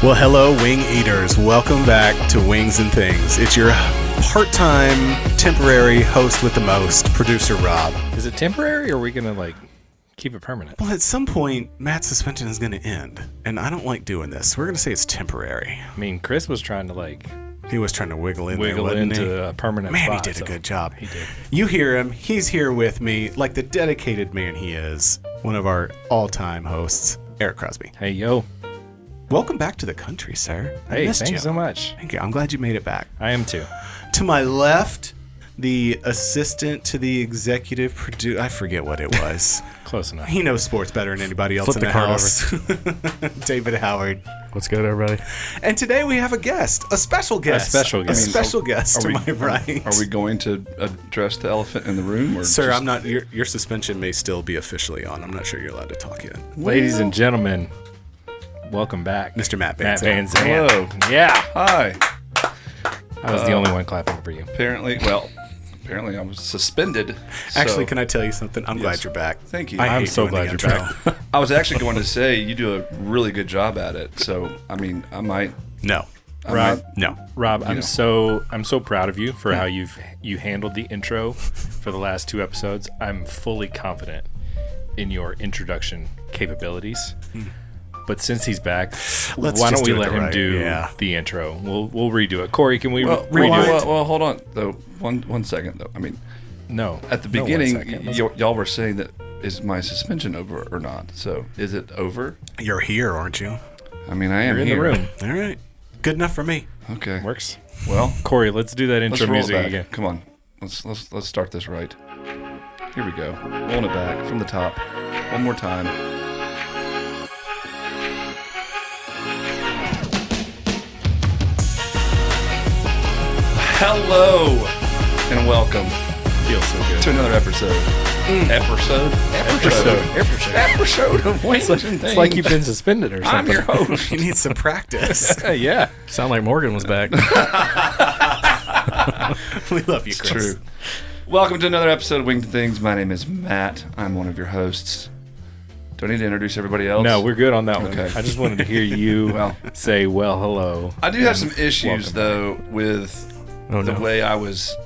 Well, hello, wing eaters. Welcome back to Wings and Things. It's your part-time, temporary host with the most, producer Rob. Is it temporary, or are we going to, keep it permanent? Well, at some point, Matt's suspension is going to end, and I don't like doing this. We're going to say it's temporary. I mean, Chris was trying to, He was trying to wiggle in there, wasn't he? into a permanent Man, spot. he did a good job. He did. You hear him. He's here with me, like the dedicated man he is, one of our all-time hosts, Eric Crosby. Hey, yo. Welcome back to the country, sir. I Hey, missed thanks you. so much. Thank you. I'm glad you made it back. I am too. To my left, the assistant to the executive producer. I forget what it was. Close enough. He knows sports better than anybody else Flip in the the card house. David Howard. What's good, everybody? And today we have a guest, a special guest. A special guest. To my right. Are we going to address the elephant in the room? Or Sir, just... I'm not. Your suspension may still be officially on. I'm not sure you're allowed to talk yet. Ladies and gentlemen, welcome back. Mr. Matt Matt VanZant. VanZant. Hello. Yeah. Hi. I was the only one clapping for you. Apparently I was suspended. Actually, so- can I tell you something? I'm glad you're back. Thank you. I'm hate so doing glad the you're intro. back. I was actually going to say you do a really good job at it. So, I mean, I might. No. Rob, No. Rob, I'm know. so proud of you for how you handled the intro for the last two episodes. I'm fully confident in your introduction capabilities. But since he's back, Let's why just don't we do it let him right. do Yeah. the intro? We'll redo it. Corey, can we Well, redo it? well, hold on though. One second though. I mean, No. at the No, 1 beginning, second. Let's- y'all were saying that is my suspension over or not? So, is it over? You're here, aren't you? I mean, I am You're in here. the room. All right. Good enough for me. Okay. Works. Well, Corey, let's do that let's intro roll it music back. again. Come on. Let's start this right. Here we go. Rolling it back from the top. One more time. Hello and welcome Feels so good. to another episode. Episode of Wings and Things. It's like you've been suspended or I'm something. your host. You need some practice. Yeah. Sound like Morgan was back. We love you, Chris. True. Welcome to another episode of Winged and Things. My name is Matt. I'm one of your hosts. Do I need to introduce everybody else? No, we're good on that one. Okay. I just wanted to hear you say, well, hello. I do have some and issues welcome though with Oh, the no. way I was,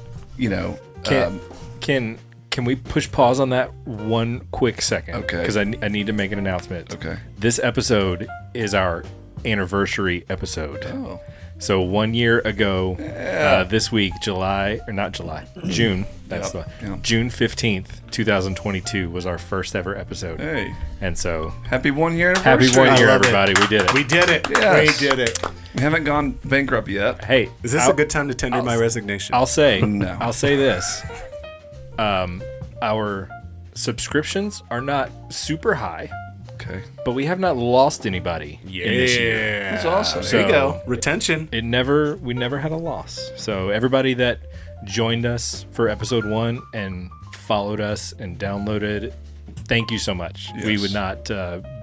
Can we push pause on that one quick second? Okay. Because I need to make an announcement. Okay. This episode is our anniversary episode. Oh. So 1 year ago, this week, June. That's Yep, yep. June 15th, 2022 was our first ever episode. Hey, And so happy 1 year happy anniversary. 1 year, love it. everybody. We did it. We did it. Yes. We did it. We haven't gone bankrupt yet. Hey, Is this a good time to tender my resignation? I'll say No. I'll say this. Our subscriptions are not super high, Okay. but we have not lost anybody in this year. That's awesome. There you So- go. Retention. We never had a loss. So everybody that joined us for episode 1 and followed us and downloaded, thank you so much. We Yes. would not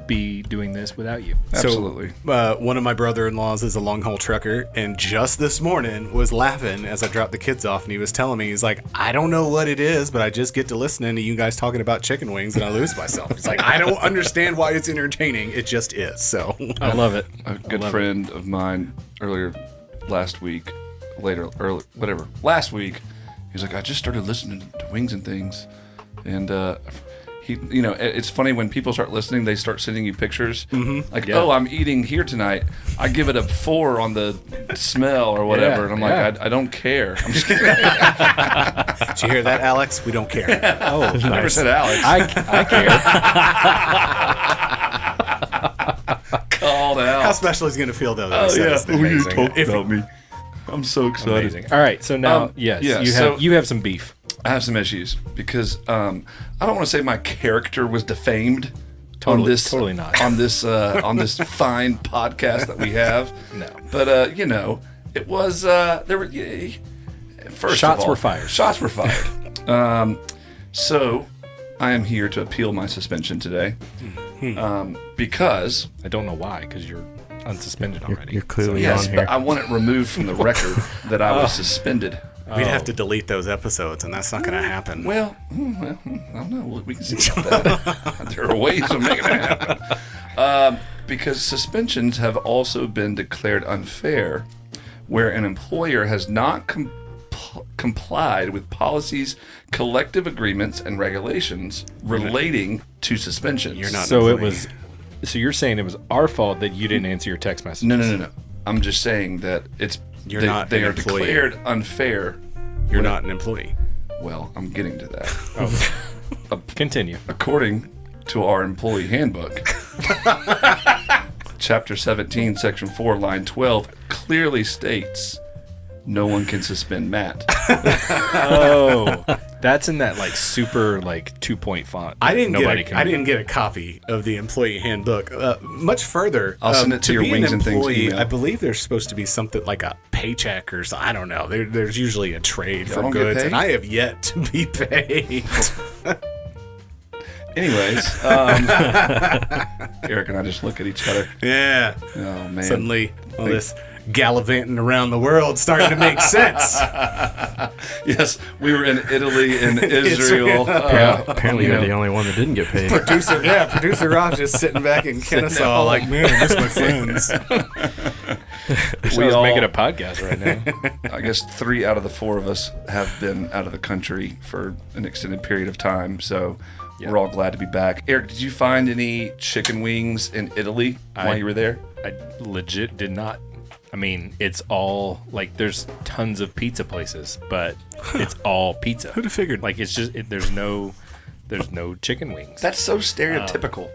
be doing this without you. Absolutely. One of my brother-in-laws is a long-haul trucker, and just this morning was laughing as I dropped the kids off, and he was telling me, he's like, I don't know what it is, but I just get to listening to you guys talking about chicken wings, and I lose myself. He's like, I don't understand why it's entertaining. It just is. So I love it. A good love friend of mine last week, he's like, I just started listening to Wings and Things. And it's funny when people start listening, they start sending you pictures. Mm-hmm. Like, Yeah. oh, I'm eating here tonight. I give it a 4 on the smell or whatever. Yeah, and I'm yeah. like, I don't care. I'm just kidding. did you hear that, Alex? We don't care. Oh, I never said Alex. I care. Called out. How special he's going to feel, though, that Oh, he said yeah. his name. Amazing. Talk about me. I'm so excited. Amazing. All right, so now, yeah, you have some beef. I have some issues because I don't want to say my character was defamed Totally- on this totally not. on this fine podcast that we have. No. But it was there were first Shots of all, were fired. Shots were fired. So I am here to appeal my suspension today because I don't know why, because you're unsuspended already. You're clearly yes, on here. but I want it removed from the record that I was suspended. We'd have to delete those episodes, and that's not going to happen. Well, I don't know. We can see about that. There are ways of making it happen. Because suspensions have also been declared unfair where an employer has not complied with policies, collective agreements, and regulations relating to suspensions. You're not. So it was. So you're saying it was our fault that you didn't answer your text messages? No. I'm just saying that You're not they an are employee. declared unfair. You're not an employee. Well, I'm getting to that. Oh. Continue. According to our employee handbook, Chapter 17, Section 4, Line 12 clearly states no one can suspend Matt. Oh, that's in that like super like 2-point font. I didn't can get a copy of the employee handbook. Much further, I'll send it to your be Wings an and Things employee, email. I believe there's supposed to be something like a paycheck or I don't know. There's usually a trade for don't get goods, paid? and I have yet to be paid. Anyways, Eric and I just look at each other. Yeah. Oh, man. Suddenly, all this gallivanting around the world starting to make sense. Yes, we were in Italy and Israel. Apparently, you're the only one that didn't get paid. Producer Rob just sitting back in Kennesaw, like, man, I miss my friends. We all making a podcast right now. I guess 3 out of the 4 of us have been out of the country for an extended period of time, so we're all glad to be back. Eric, did you find any chicken wings in Italy while you were there? I legit did not. I mean, it's all like there's tons of pizza places, but it's all pizza. Who'd have figured? Like it's just there's no chicken wings. That's so stereotypical.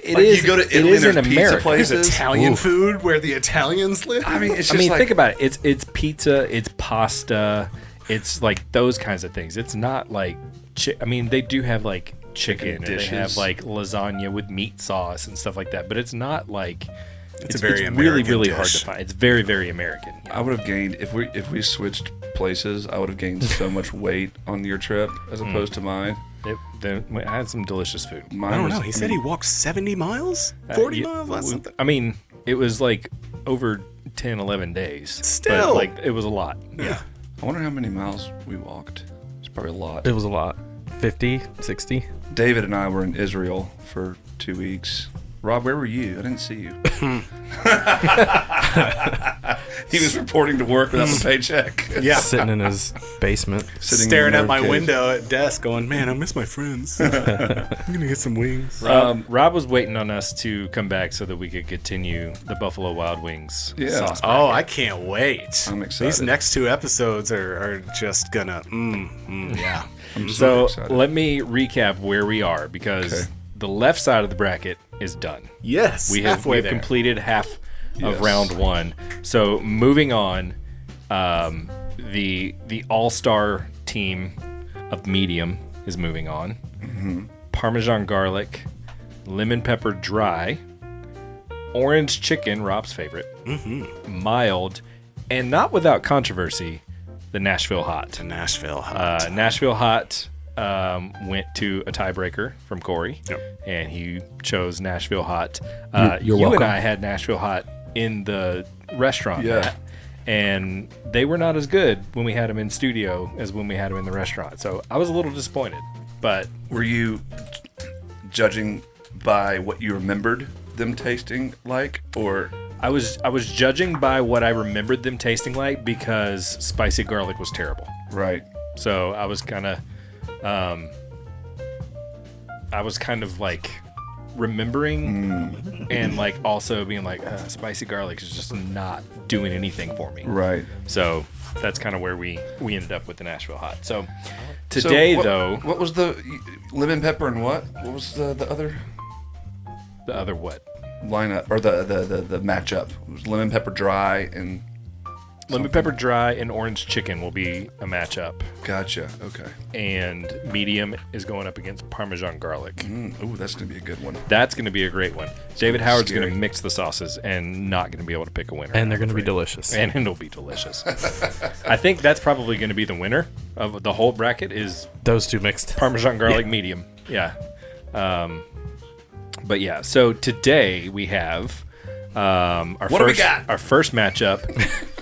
It Like, is. you go to it Italy is and in there's pizza America. places. There's Italian food where the Italians live. I mean, it's I just mean, like, think about it. It's pizza. It's pasta. It's like those kinds of things. It's not like. I mean, they do have like chicken and dishes. they have like lasagna with meat sauce and stuff like that. But it's not like. It's a very really, American really dish. hard to find. It's very, very American. I would have gained if we switched places. I would have gained so much weight on your trip as opposed to mine. I had some delicious food. Mine I don't was- know. He said he walked 70 miles? 40 Yeah, miles? That's something. I mean, it was like over 10, 11 days. Still. But like, it was a lot. Yeah. I wonder how many miles we walked. It's probably a lot. It was a lot. 50, 60. David and I were in Israel for 2 weeks. Rob, where were you? I didn't see you. He was reporting to work without the paycheck. Yeah. Sitting in his basement. Sitting in Staring the at my nerve cave. window at desk going, man, I miss my friends. I'm going to get some wings. Rob was waiting on us to come back so that we could continue the Buffalo Wild Wings Yeah. sauce. Oh, I can't wait. I'm excited. These next 2 episodes are just going to, yeah. I'm So excited. let me recap where we are because Okay. the left side of the bracket is done. Yes, We have halfway we've there. completed half of Yes. round 1. So moving on, the all-star team of medium is moving on. Mm-hmm. Parmesan garlic, lemon pepper dry, orange chicken, Rob's favorite, mild, and not without controversy, the Nashville hot. to Nashville. Hot. Nashville hot went to a tiebreaker from Cory, Yep. and he chose Nashville hot. You're you welcome. and I had Nashville hot in the restaurant, Yeah. Matt, and they were not as good when we had them in studio as when we had them in the restaurant. So I was a little disappointed, but Were you judging by what you remembered them tasting like, or I was judging by what I remembered them tasting like because spicy garlic was terrible. right? So I was kind of like remembering and like also being like spicy garlic is just not doing anything for me. Right. So that's kind of where we ended up with the Nashville hot. So today though, what was the lemon pepper and what? What was the other the other what? lineup or the matchup? It was lemon pepper dry and Lemon pepper dry and orange chicken will be a matchup, gotcha. Okay. and medium is going up against Parmesan garlic. Ooh, that's gonna be a good one. That's going to be a great one. David Howard's going scary. to mix the sauces and not going to be able to pick a winner. And they're going to be delicious. And it'll be delicious. I think that's probably going to be the winner of the whole bracket is Those two mixed. Parmesan garlic medium. Yeah. But yeah, so today we have our do we got? Our first matchup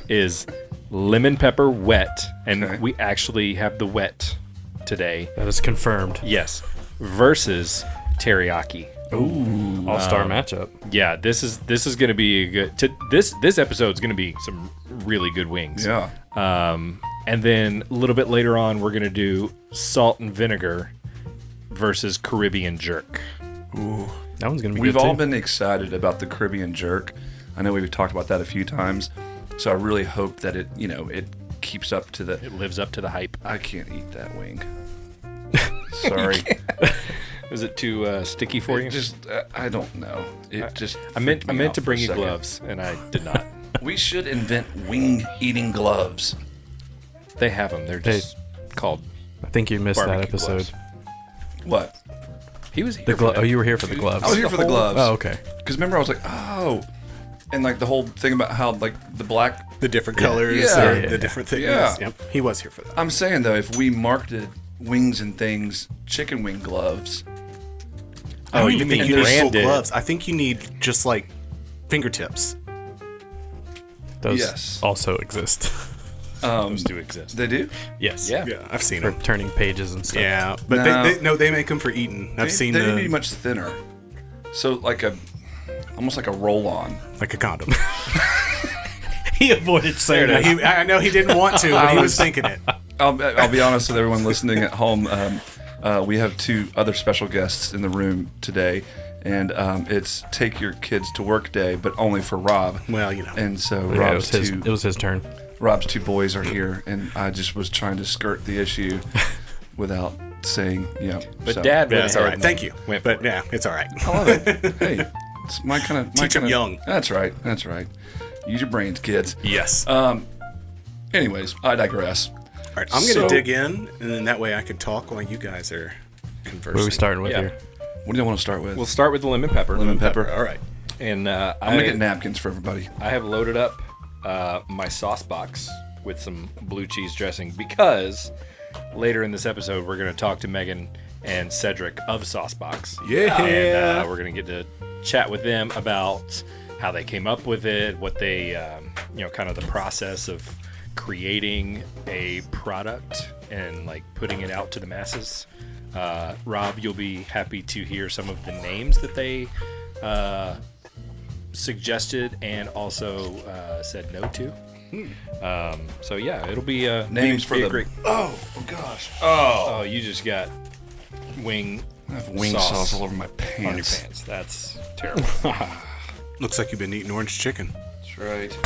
is lemon pepper wet, and Okay. we actually have the wet today. That is confirmed. Yes, versus teriyaki. Ooh. All-star matchup. Yeah, this is going to be a good. This episode's going to be some really good wings. Yeah. And then a little bit later on, we're going to do salt and vinegar versus Caribbean jerk. Ooh, that one's gonna be We've good all too. been excited about the Caribbean jerk. I know we've talked about that a few times. So I really hope that it keeps up to the. It lives up to the hype. I can't eat that wing. Sorry. Is it too sticky for you? Just I don't know. It just. I meant freaked me out to for bring a you second. gloves, and I did not. We should invent wing eating gloves. They have them. They're just called I think you missed that barbecue episode. gloves. What? He was here. The for that. oh, you were here for the gloves. I was here for the gloves. Oh, okay. Because remember, I was like, oh, and like the whole thing about how like the black. The different colors, Yeah. or Yeah. the different things. Yeah. Yep, he was here for that. I'm saying though, if we marketed wings and things, chicken wing gloves. I don't you even mean think you need full branded. gloves. I think you need just like fingertips. Those Yes. also exist. Those do exist. They do. Yes. Yeah. Yeah, I've seen For them. turning pages and stuff. Yeah, but they make them for eating. I've seen They need to the be much thinner. So like almost like a roll-on. like a condom. He avoided saying that. I know he didn't want to, but he was thinking it. I'll be honest with everyone listening at home. We have two other special guests in the room today, and it's take your kids to work day, but only for Rob. Well, you know. And so Yeah, it Rob's was his turn. Rob's two boys are here, and I just was trying to skirt the issue without saying, But so. Dad, Yeah, went it's all ahead right. and Thank you. Went But for it. yeah, it's all right. I love it. Hey, it's my kind of Teach 'em young. That's right. That's right. Use your brains, kids. Yes. Anyways, I digress. All right, I'm going so- to dig in, and then that way I can talk while you guys are conversing. What are we starting with Yeah. here? What do you want to start with? We'll start with the lemon pepper. Lemon pepper. All right. And I'm gonna get napkins for everybody. I have loaded up my sauce box with some blue cheese dressing because later in this episode we're going to talk to Megan and Cedric of Saucebox. Yeah. And we're going to get to chat with them about how they came up with it, what they, kind of the process of creating a product and like putting it out to the masses. Rob, you'll be happy to hear some of the names that they suggested and also said no to. So yeah, it'll be Names for the. great. Oh gosh. Oh, you just got wing I have wing sauce all over my on your pants. pants. That's terrible. Looks like you've been eating orange chicken. That's right.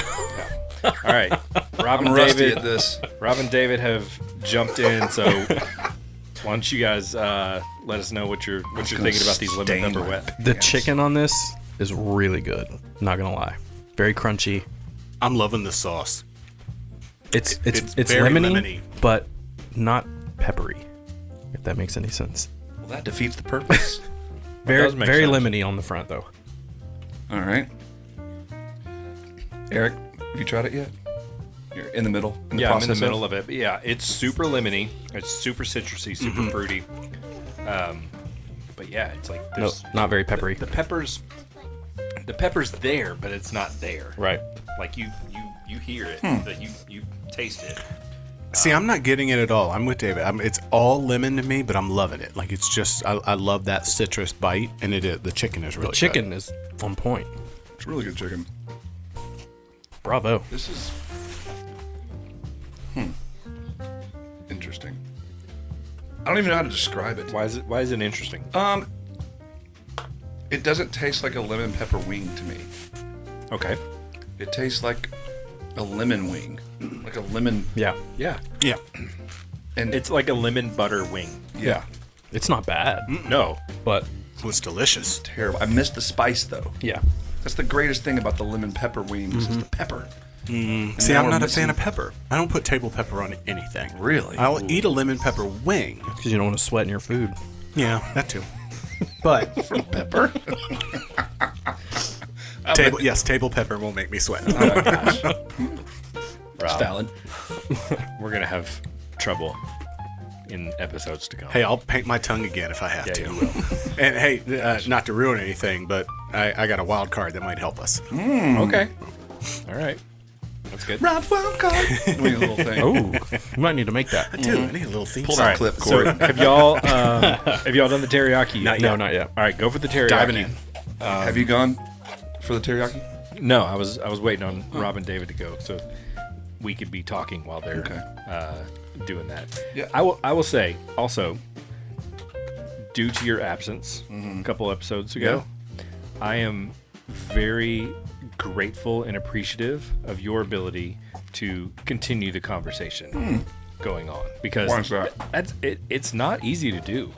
All right, Rob I'm and rusty David. at this. Rob and David have jumped in, so why don't you guys let us know what you're gonna thinking about these lemon stain pepper my wet? The chicken on this is really good. Not gonna lie, very crunchy. I'm loving the sauce. It's very lemony, lemony. but not peppery. If that makes any sense. Well, that defeats the purpose. Very does make very sense. lemony on the front though. All right. Eric, have you tried it yet? You're in the middle. In the Yeah, I'm in the process middle of it. But yeah, it's super lemony. It's super citrusy, super fruity. But yeah, it's like No, there's not very peppery. the pepper's there, but it's not there. Right. Like you hear it, but you taste it. See, I'm not getting it at all. I'm with David. It's all lemon to me, but I'm loving it. Like it's just, I love that citrus bite, and the chicken is really Chicken is on point. It's really good chicken. Bravo. This is. Interesting. I don't even know how to describe it. Why is it interesting? It doesn't taste like a lemon pepper wing to me. Okay. It tastes like a lemon wing, like a lemon. Yeah. Yeah. good. Yeah. And It's like a lemon butter wing. yeah, It's not bad, No. but It was delicious. terrible. I missed the spice though. yeah. That's the greatest thing about the lemon pepper wings is the pepper. See, now I'm we're not a missing- fan of pepper. I don't put table pepper on anything. Really? I'll eat a lemon pepper wing. Because you don't want to sweat in your food. Yeah, that too. But Pepper. table pepper won't make me sweat. Rob, Valid. we're going to have trouble in episodes to come. Hey, I'll paint my tongue again if I have Yeah, to. you will. And hey, not to ruin anything, but I got a wild card that might help us. Okay. All right. That's good. Rob wild card. Doing a little thing. Oh, you might need to make that. Dude, I need a little theme Pull song. that clip, So Cory. have y'all done the teriyaki? Not No, yet. not yet. All right, go for the teriyaki. Diving in. Have you gone for the teriyaki? No, I was waiting on Rob and David to go so we could be talking while they're doing that. Yeah. I will say also, due to your absence a couple episodes ago, I am very grateful and appreciative of your ability to continue the conversation going on, because Why is that? It's not easy to do.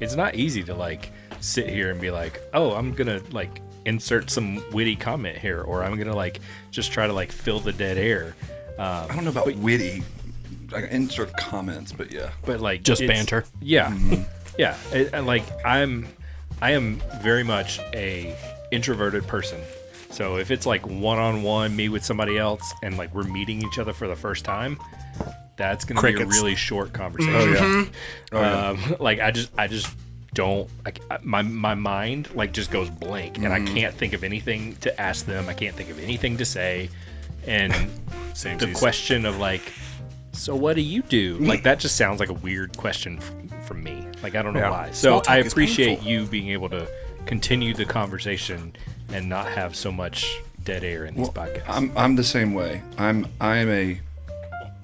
It's not easy to like sit here and be like, oh, I'm gonna like insert some witty comment here, or I'm gonna like just try to like fill the dead air. I don't know about witty. I can insert comments, but yeah. But like Just it's- banter. Yeah, yeah. Like I am very much a introverted person. So if it's like one-on-one, me with somebody else, and like we're meeting each other for the first time, that's gonna be a Crickets. really short conversation. Like I just don't. My mind like just goes blank, and I can't think of anything to ask them. I can't think of anything to say, and Same the question of like, so what do you do? Like that just sounds like a weird question from me. Like I don't know Yeah. why. Small So talk I is appreciate painful. you being able to continue the conversation and not have so much dead air in these podcasts. I'm the same way. I am a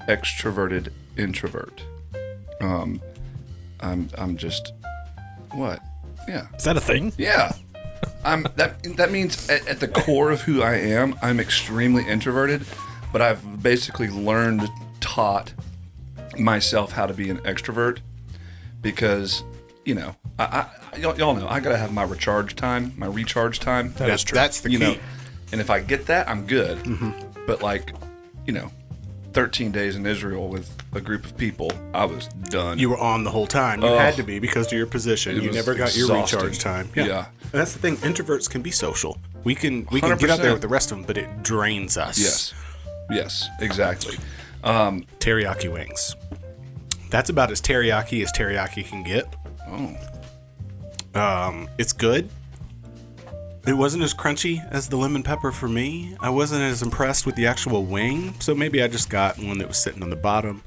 extroverted introvert. I'm just what? Yeah. Is that a thing? Yeah. That means at the core of who I am, I'm extremely introverted, but I've basically taught myself how to be an extrovert because, you know, y'all know I gotta have my recharge time. That's the key. You know, and if I get that, I'm good. But like, you know, 13 days in Israel with a group of people, I was done. You were on the whole time. You had to be because of your position. It You was never got your exhausting. recharge time. Yeah. And that's the thing. Introverts can be social. We can get out 100%. there with the rest of them, but it drains us. Yes, exactly. Teriyaki wings. That's about as teriyaki can get. Oh. It's good. It wasn't as crunchy as the lemon pepper for me. I wasn't as impressed with the actual wing, so maybe I just got one that was sitting on the bottom.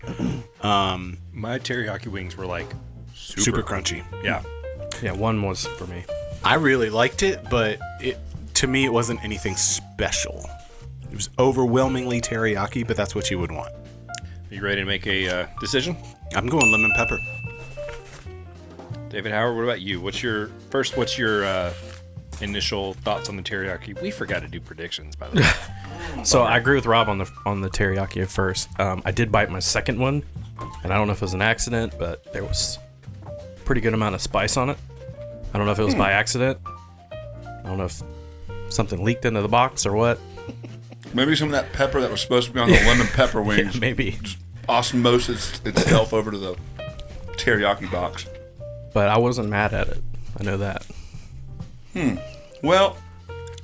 My teriyaki wings were like Super crunchy. yeah. Yeah, one was for me. I really liked it, but to me it wasn't anything special. It was overwhelmingly teriyaki, but that's what you would want. Are you ready to make a decision? I'm going lemon pepper. David Howard, what about you? What's your initial thoughts on the teriyaki? We forgot to do predictions, by the way. So I agree with Rob on the teriyaki at first. I did bite my second one, and I don't know if it was an accident, but there was a pretty good amount of spice on it. I don't know if it was by accident. I don't know if something leaked into the box or what. Maybe some of that pepper that was supposed to be on the lemon pepper wings Maybe. osmosis itself over to the teriyaki box. But I wasn't mad at it. I know that. Well,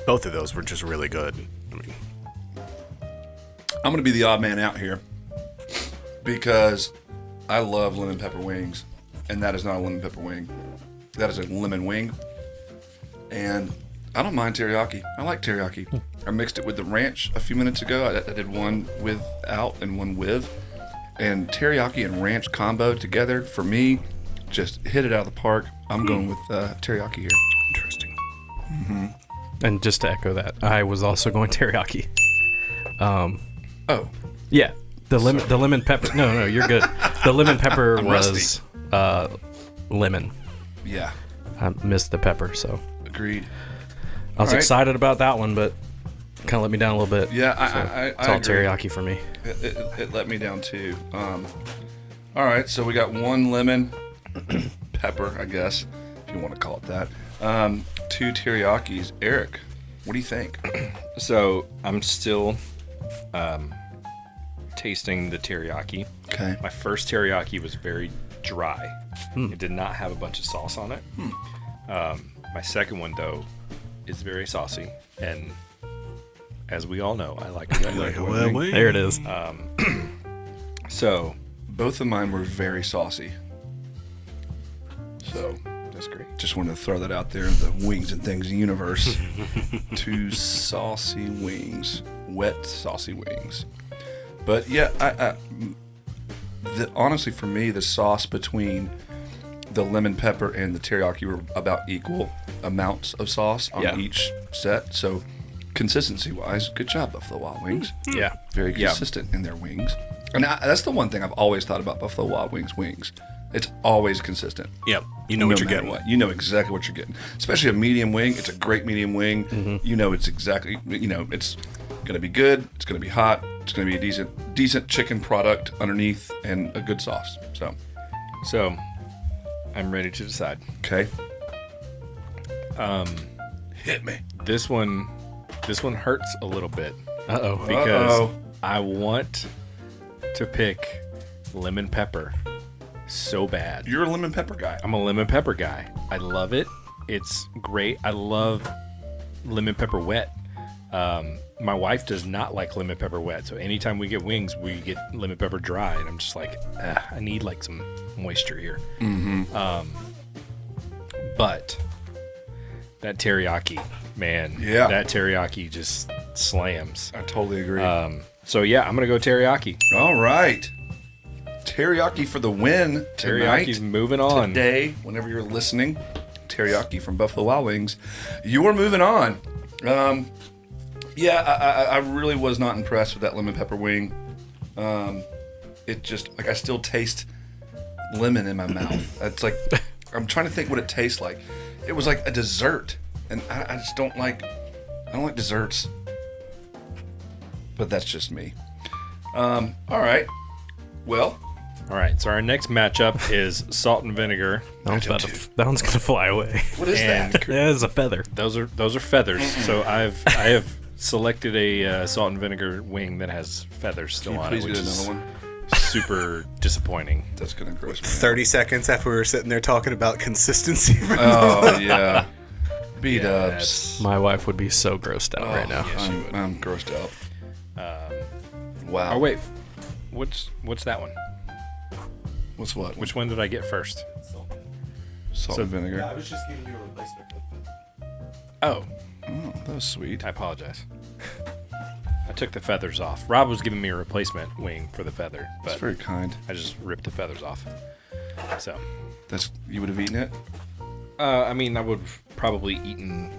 Both of those were just really good. I mean, I'm going to be the odd man out here because I love lemon pepper wings, and that is not a lemon pepper wing. That is a lemon wing. And I don't mind teriyaki. I like teriyaki. I mixed it with the ranch a few minutes ago. I did one without and one with. And teriyaki and ranch combo together, for me, just hit it out of the park. I'm going with teriyaki here. interesting. And just to echo that, I was also going teriyaki. Oh, Yeah, the lemon pepper. No, you're good. The lemon pepper was lemon. yeah. I missed the pepper, so Agreed. I was All right. excited about that one, but kind of let me down a little bit. Yeah, It's I all agree. teriyaki for me. It let me down too. All right, so we got one lemon pepper, I guess, if you want to call it that. 2 teriyakis. Eric, what do you think? So I'm still tasting the teriyaki. Okay. My first teriyaki was very dry. It did not have a bunch of sauce on it. My second one, though, is very saucy. And as we all know, I like a red wing. There it is. So Both of mine were very saucy. So that's great. just wanted to throw that out there in the wings and things universe. 2 saucy wings. wet saucy wings. But yeah, honestly, for me, the sauce between the lemon pepper and the teriyaki were about equal amounts of sauce on each set. So consistency-wise, good job, Buffalo Wild Wings. Yeah. Very consistent in their wings. And that's the one thing I've always thought about Buffalo Wild Wings wings. It's always consistent. Yep. You know what you're matter getting. What. You know exactly what you're getting. Especially a medium wing. It's a great medium wing. You know it's exactly, it's going to be good. It's going to be hot. It's going to be a decent chicken product underneath and a good sauce. So, I'm ready to decide. Okay. Hit me. This one hurts a little bit Uh-oh. because I want to pick lemon pepper so bad. You're a lemon pepper guy. I'm a lemon pepper guy. I love it. It's great. I love lemon pepper wet. My wife does not like lemon pepper wet, so anytime we get wings, we get lemon pepper dry, and I'm just like, I need like some moisture here. But that teriyaki, man, that teriyaki just slams. I totally agree. So yeah, I'm gonna go teriyaki. All right. Teriyaki for the win tonight. Teriyaki's moving on. Today, whenever you're listening, teriyaki from Buffalo Wild Wings, you are moving on. I really was not impressed with that lemon pepper wing. It just, like, I still taste lemon in my mouth. It's like, I'm trying to think what it tastes like. It was like a dessert, and I just don't like desserts. But that's just me. All right. Well. All right, so our next matchup is salt and vinegar. That one's gonna fly away. What is that? That is a feather. Those are feathers. So I have selected a salt and vinegar wing that has feathers still on it, Please which get is another one. super disappointing. That's gonna gross me out. 30 seconds after we were sitting there talking about consistency. Oh yeah. B-dubs. My wife would be so grossed out right now. I'm grossed out. Wow. Oh wait, what's that one? What's what? Which one did I get first? Salt and vinegar. I was just giving you a replacement. Oh, Oh, that was sweet. I apologize. I took the feathers off. Rob was giving me a replacement wing for the feather, That's but very kind. I just ripped the feathers off. So, You would have eaten it? I mean, I would have probably eaten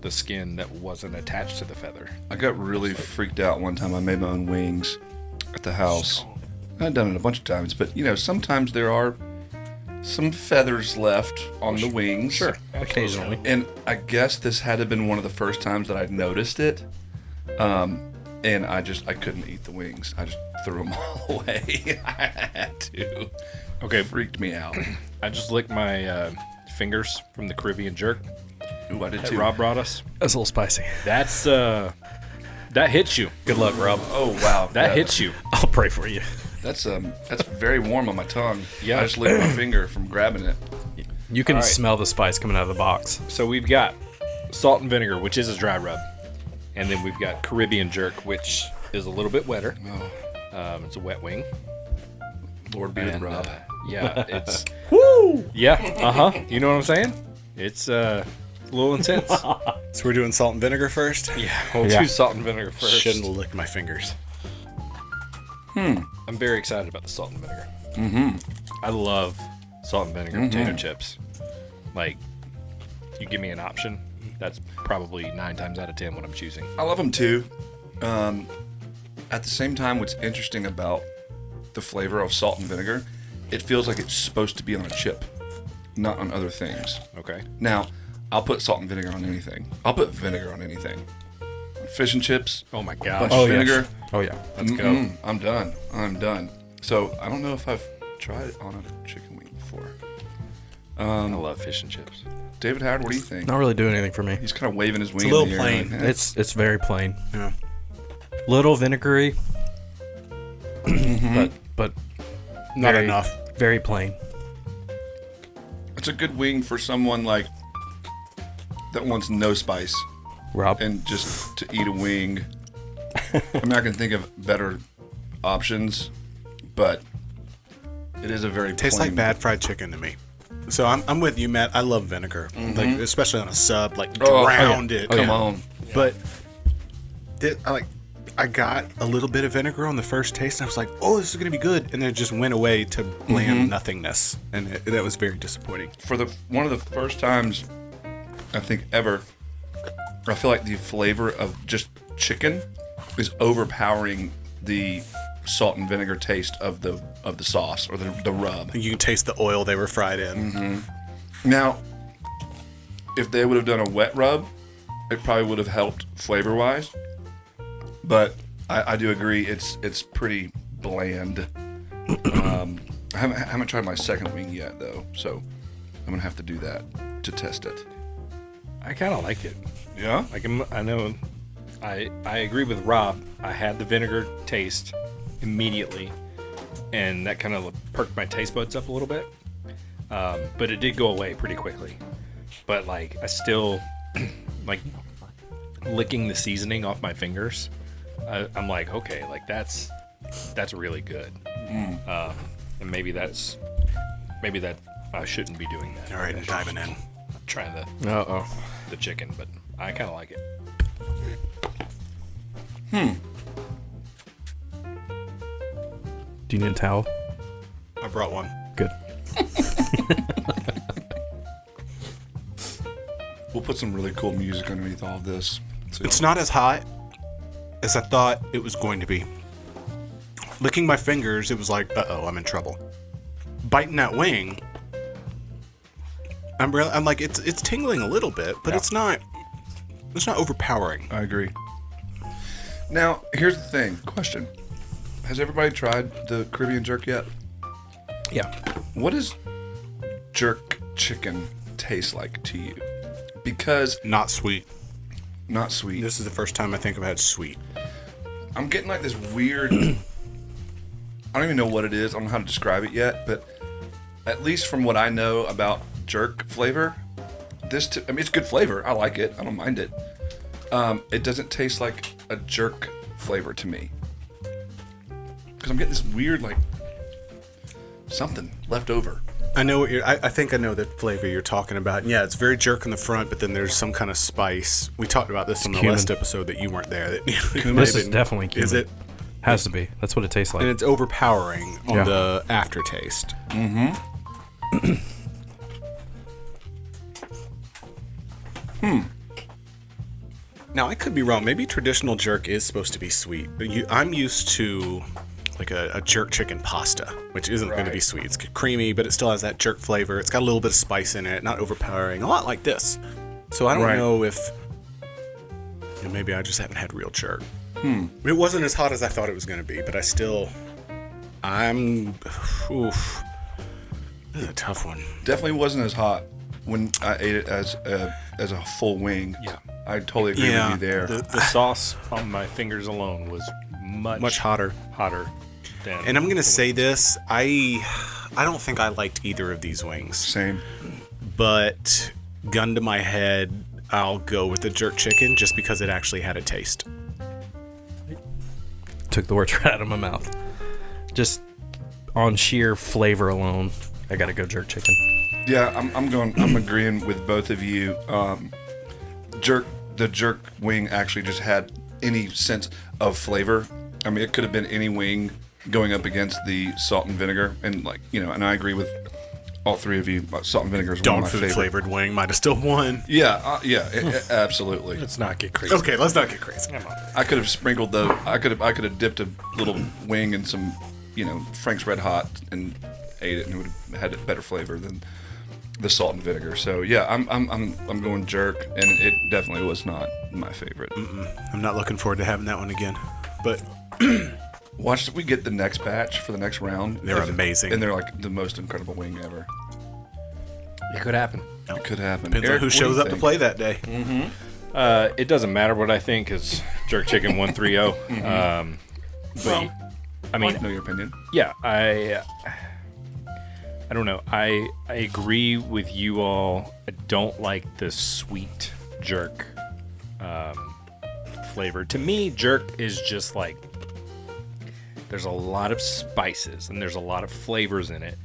the skin that wasn't attached to the feather. I got really freaked out one time. I made my own wings at the house. I've done it a bunch of times, but sometimes there are some feathers left on the wings. Sure, Occasionally. And I guess this had to have been one of the first times that I'd noticed it. And I couldn't eat the wings. I just threw them all away. I had to. Okay, It freaked me out. I just licked my fingers from the Caribbean jerk Ooh, I did that too. Rob brought us. That's a little spicy. That's that hits you. Good luck, Rob. Oh wow, That hits you. I'll pray for you. That's very warm on my tongue. Yeah. I just licked my finger from grabbing it. You can All right. smell the spice coming out of the box. So we've got salt and vinegar, which is a dry rub, and then we've got Caribbean jerk, which is a little bit wetter. Oh, It's a wet wing. Lord be with And, Rob. yeah, it's woo. Yeah, You know what I'm saying? It's a little intense. So we're doing salt and vinegar first? Yeah, we'll Yeah. do salt and vinegar first. Shouldn't have licked my fingers. I'm very excited about the salt and vinegar. Mm-hmm. I love salt and vinegar potato chips. Like, you give me an option, that's probably 9 times out of 10 what I'm choosing. I love them too. At the same time, what's interesting about the flavor of salt and vinegar, it feels like it's supposed to be on a chip, not on other things. Okay. Now, I'll put salt and vinegar on anything. I'll put vinegar on anything. Fish and chips, Oh my bunch gosh. of vinegar. Oh, yeah. Let's go. I'm done. So I don't know if I've tried it on a chicken wing before. I love fish and chips. David Howard, what do you think? Not really doing anything for me. He's kind of waving his wing. a little in the air plain. like, eh. It's very plain. Yeah. Little vinegary, but Not very, enough. Very plain. It's a good wing for someone like that wants no spice Rob, and just to eat a wing. I'm not gonna think of better options, but it is a very Tastes plain, like bad fried chicken to me. So I'm with you, Matt. I love vinegar, like especially on a sub, like Oh, drowned it. Come on. But I like I got a little bit of vinegar on the first taste, and I was like, "Oh, this is gonna be good," and then it just went away to bland nothingness, and that was very disappointing. For one of the first times, I think ever, I feel like the flavor of just chicken is overpowering the salt and vinegar taste of the sauce or the rub. You can taste the oil they were fried in. Now, if they would have done a wet rub, it probably would have helped flavor-wise. But I do agree, it's pretty bland. I haven't tried my second wing yet, though, so I'm gonna have to do that to test it. I kind of like it. Yeah? Like I know, I agree with Rob. I had the vinegar taste immediately, and that kind of perked my taste buds up a little bit. But it did go away pretty quickly. But like I still like licking the seasoning off my fingers. I'm like, okay, like that's really good. And maybe that I shouldn't be doing that. All right, I'm diving in. Trying the chicken, but I kind of like it. Do you need a towel? I brought one. Good. We'll put some really cool music underneath all of this. So It's not as hot as I thought it was going to be. Licking my fingers, it was like, uh-oh, I'm in trouble. Biting that wing, I'm like, it's tingling a little bit, but it's not overpowering. I agree. Now, here's the thing. Question. Has everybody tried the Caribbean jerk yet? Yeah. What does jerk chicken taste like to you? Because Not sweet. not sweet. This is the first time I think I've had sweet. I'm getting like this weird. I don't even know what it is. I don't know how to describe it yet, but at least from what I know about jerk flavor, I mean, it's good flavor. I like it. I don't mind it. It doesn't taste like a jerk flavor to me. Because I'm getting this weird, like, something left over. I know what I think I know the flavor you're talking about. Yeah, it's very jerk in the front, but then there's some kind of spice. We talked about this on the cumin. last episode that you weren't there. That This is definitely cumin. Is it? Has to be. That's what it tastes like. And it's overpowering on Yeah. the aftertaste. Now, I could be wrong. Maybe traditional jerk is supposed to be sweet. But I'm used to like a jerk chicken pasta, which isn't going to be Right. sweet. It's creamy, but it still has that jerk flavor. It's got a little bit of spice in it, not overpowering. A lot like this. So I don't Right. know if maybe I just haven't had real jerk. It wasn't as hot as I thought it was going to be, but oof. This is a tough one. Definitely wasn't as hot when I ate it as a full wing. Yeah. I totally agree with you there. The sauce on my fingers alone was much hotter. than. And I'm going to say this. I don't think I liked either of these wings. Same. But gun to my head, I'll go with the jerk chicken just because it actually had a taste. Took the words right out of my mouth. Just on sheer flavor alone, I gotta go jerk chicken. Yeah, I'm agreeing with both of you. The jerk wing actually just had any sense of flavor. I mean, it could have been any wing going up against the salt and vinegar, and and I agree with all three of you. Salt and vinegar is one Dog of my food favorite. flavored wing might have still won. Yeah, absolutely. Let's not get crazy. Okay, let's not get crazy. Come on. I could have sprinkled I could have dipped a little wing in some, Frank's Red Hot and ate it, and it would have had a better flavor than the salt and vinegar. So yeah, I'm going jerk, and it definitely was not my favorite. I'm not looking forward to having that one again. But Watch we get the next batch for the next round. They're amazing. and they're like the most incredible wing ever. It could happen. It could happen. depends on Eric, who what do shows you up to think? play that day. It doesn't matter what I think, because jerk chicken 1-3-0. But I mean, Know your opinion. yeah, I don't know. I agree with you all. I don't like the sweet jerk flavor. To me, jerk is just like there's a lot of spices and there's a lot of flavors in it,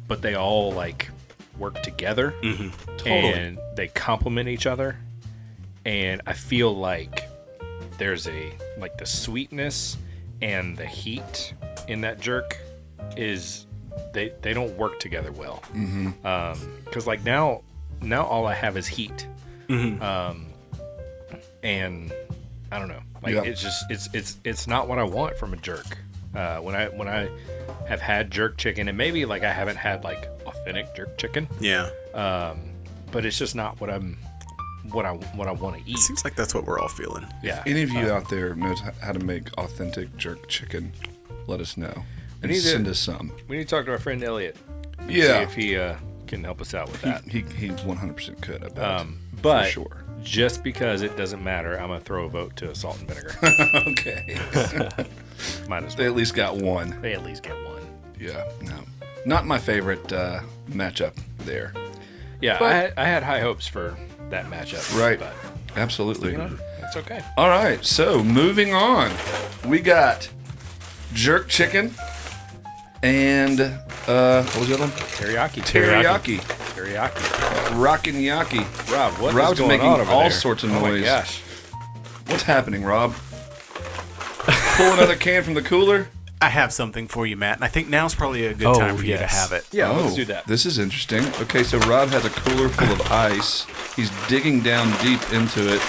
but they all like work together and they complement each other. And I feel like there's a like the sweetness and the heat in that jerk is they don't work together well. Because like now all I have is heat. And I don't know, like it's just it's not what I want from a jerk. When I have had jerk chicken, and maybe like I haven't had like authentic jerk chicken. Yeah. But it's just not what I want to eat. Seems like that's what we're all feeling. Yeah. Any of you out there knows how to make authentic jerk chicken, let us know. And need to- send us some. We need to talk to our friend Elliot. Yeah. See if he can help us out with that. He 100% could, I bet. But for sure. just because it doesn't matter, I'm gonna throw a vote to salt and vinegar. Okay. Might as They well. at least got one. They at least get one. Yeah, no. Not my favorite matchup there. Yeah, But- I had high hopes for that matchup. Right. But Absolutely. you know, it's okay. All right, so moving on. We got jerk chicken and what was the other one? Teriyaki. Teriyaki. Rockin' yaki. Rob, what Rob's is going making on over all there? sorts of Oh my noise. gosh. What's happening, Rob? Pull another can from the cooler? I have something for you, Matt, and I think now's probably a good time for you to yes. have it. Yeah, Oh, let's do that. This is interesting. Okay, so Rob has a cooler full of ice. He's digging down deep into it.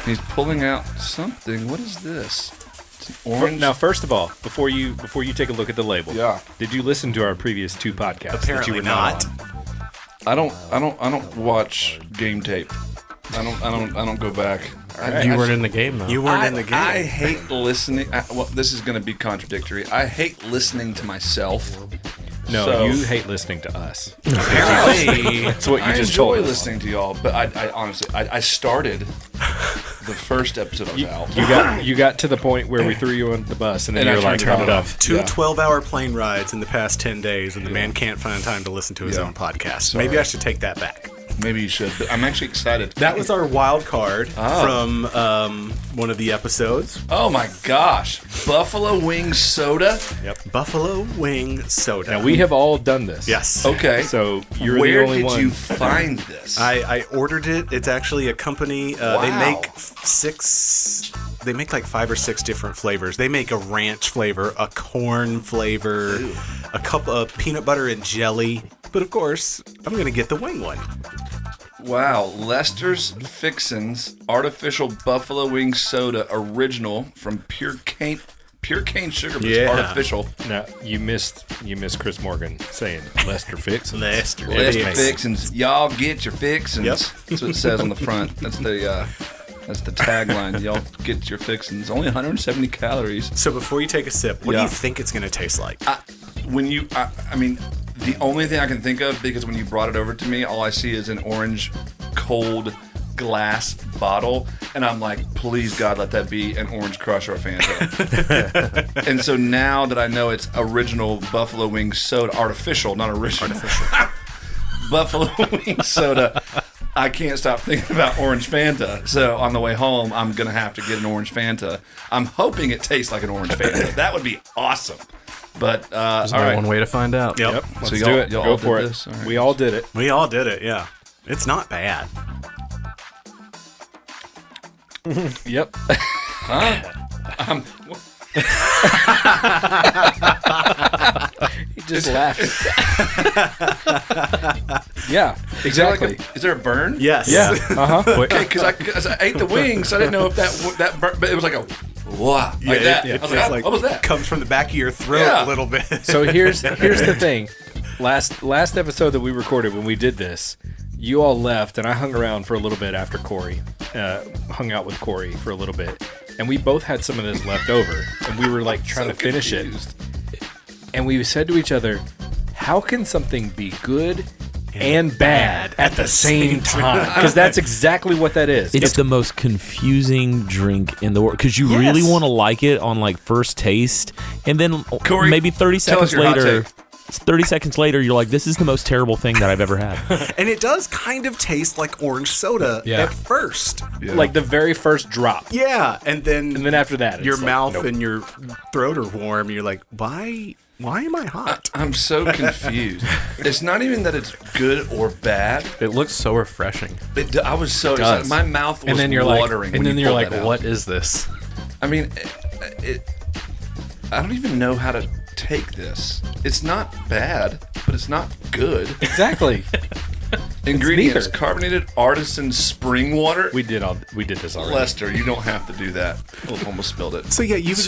He's pulling out something. What is this? It's an orange. Now, first of all, before you take a look at the label, Yeah. did you listen to our previous 2 podcasts? that you Apparently were not. on? I don't watch game tape. I don't go back. You weren't in the game, though. You weren't in the game. I hate listening. Well, this is going to be contradictory. I hate listening to myself. No, So- you hate listening to us. Apparently, That's what you I just enjoy told us. listening to y'all, but I honestly, I started the first episode I was out. You got to the point where we threw you on the bus, and then And you I were like, turned turn it it off. off. two Yeah. 12-hour plane rides in the past 10 days, and the man can't find time to listen to his Yeah. own podcast. Sorry. Maybe I should take that back. Maybe you should, but I'm actually excited. That was our wild card from one of the episodes. Oh my gosh, buffalo wing soda. Buffalo Wing Soda. Now, we have all done this. Yes. Okay, So you're where the only did one. you find this? I ordered it. It's actually a company. They Wow. make They make like 5 or 6 different flavors. They make a ranch flavor, a corn flavor, a cup of peanut butter and jelly. But of course, I'm gonna get the wing one. Wow, Lester's Fixins artificial buffalo wing soda original from pure cane sugar, but it's Yeah. artificial. Now, you missed Chris Morgan saying Lester Fix. Lester. Lester makes- Fixins, y'all get your fixins. Yep. That's what it says on the front. That's the tagline. Y'all get your fixins. Only 170 calories. So before you take a sip, what do Yeah. you think it's gonna taste like? I mean, the only thing I can think of, because when you brought it over to me, all I see is an orange, cold glass bottle, and I'm like, please God, let that be an Orange Crush or a Fanta. And so now that I know it's original buffalo wing soda, artificial, not original, buffalo wing soda, I can't stop thinking about orange Fanta. So on the way home, I'm gonna have to get an orange Fanta. I'm hoping it tastes like an orange Fanta. That would be awesome. But There's all only right. one way to find out. Yep. Let's So do y'all- it. y'all Go all for did it. this? All right. We all did it. We all did it, yeah. It's not bad. Yep. He just laughed. Yeah, exactly. Is there a burn? Yes. Yeah. Okay, because I ate the wings, so I didn't know if that burn, but it was like a wah, like that. I was like, what was that? Comes from the back of your throat Yeah. a little bit. So here's the thing. Last episode that we recorded when we did this, you all left, and I hung around for a little bit after Cory, hung out with Cory for a little bit, and we both had some of this left over, and we were like trying to finish it, and we said to each other, "How can something be good and bad at the same time?" Because that's exactly what that is. It's the most confusing drink in the world because you really want to like it on like first taste, and then Cory, maybe 30 tell us seconds your hot later, take. 30 seconds later, you're like, "This is the most terrible thing that I've ever had." And it does kind of taste like orange soda at first. like the very first drop, Yeah, and then and then after that, your it's like, mouth nope. and your throat are warm. You're like, why Why am I hot? I'm so confused. It's not even that it's good or bad. It looks so refreshing. I was so excited. My mouth was And then you're watering. like, when you pulled that out. what is this? I mean, I don't even know how to take this. It's not bad, but it's not good. Exactly. Ingredients: neither. carbonated artisan spring water. We did this already. Lester, you don't have to do that. Almost spilled it. So yeah, It's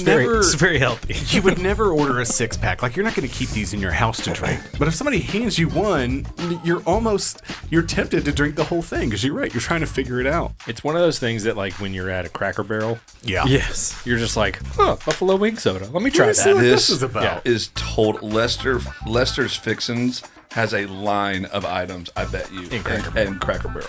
very healthy. you would never order a 6-pack. Like, you're not going to keep these in your house to drink. But if somebody hands you one, you're tempted to drink the whole thing, because you're right. You're trying to figure it out. It's one of those things that, like, when you're at a Cracker Barrel, Yeah. Yes. you're just like, buffalo wing soda. Let me try Let me see that. what This this is about. is total. Lester's Fixins has a line of items. I bet you In Cracker and Cracker Barrel.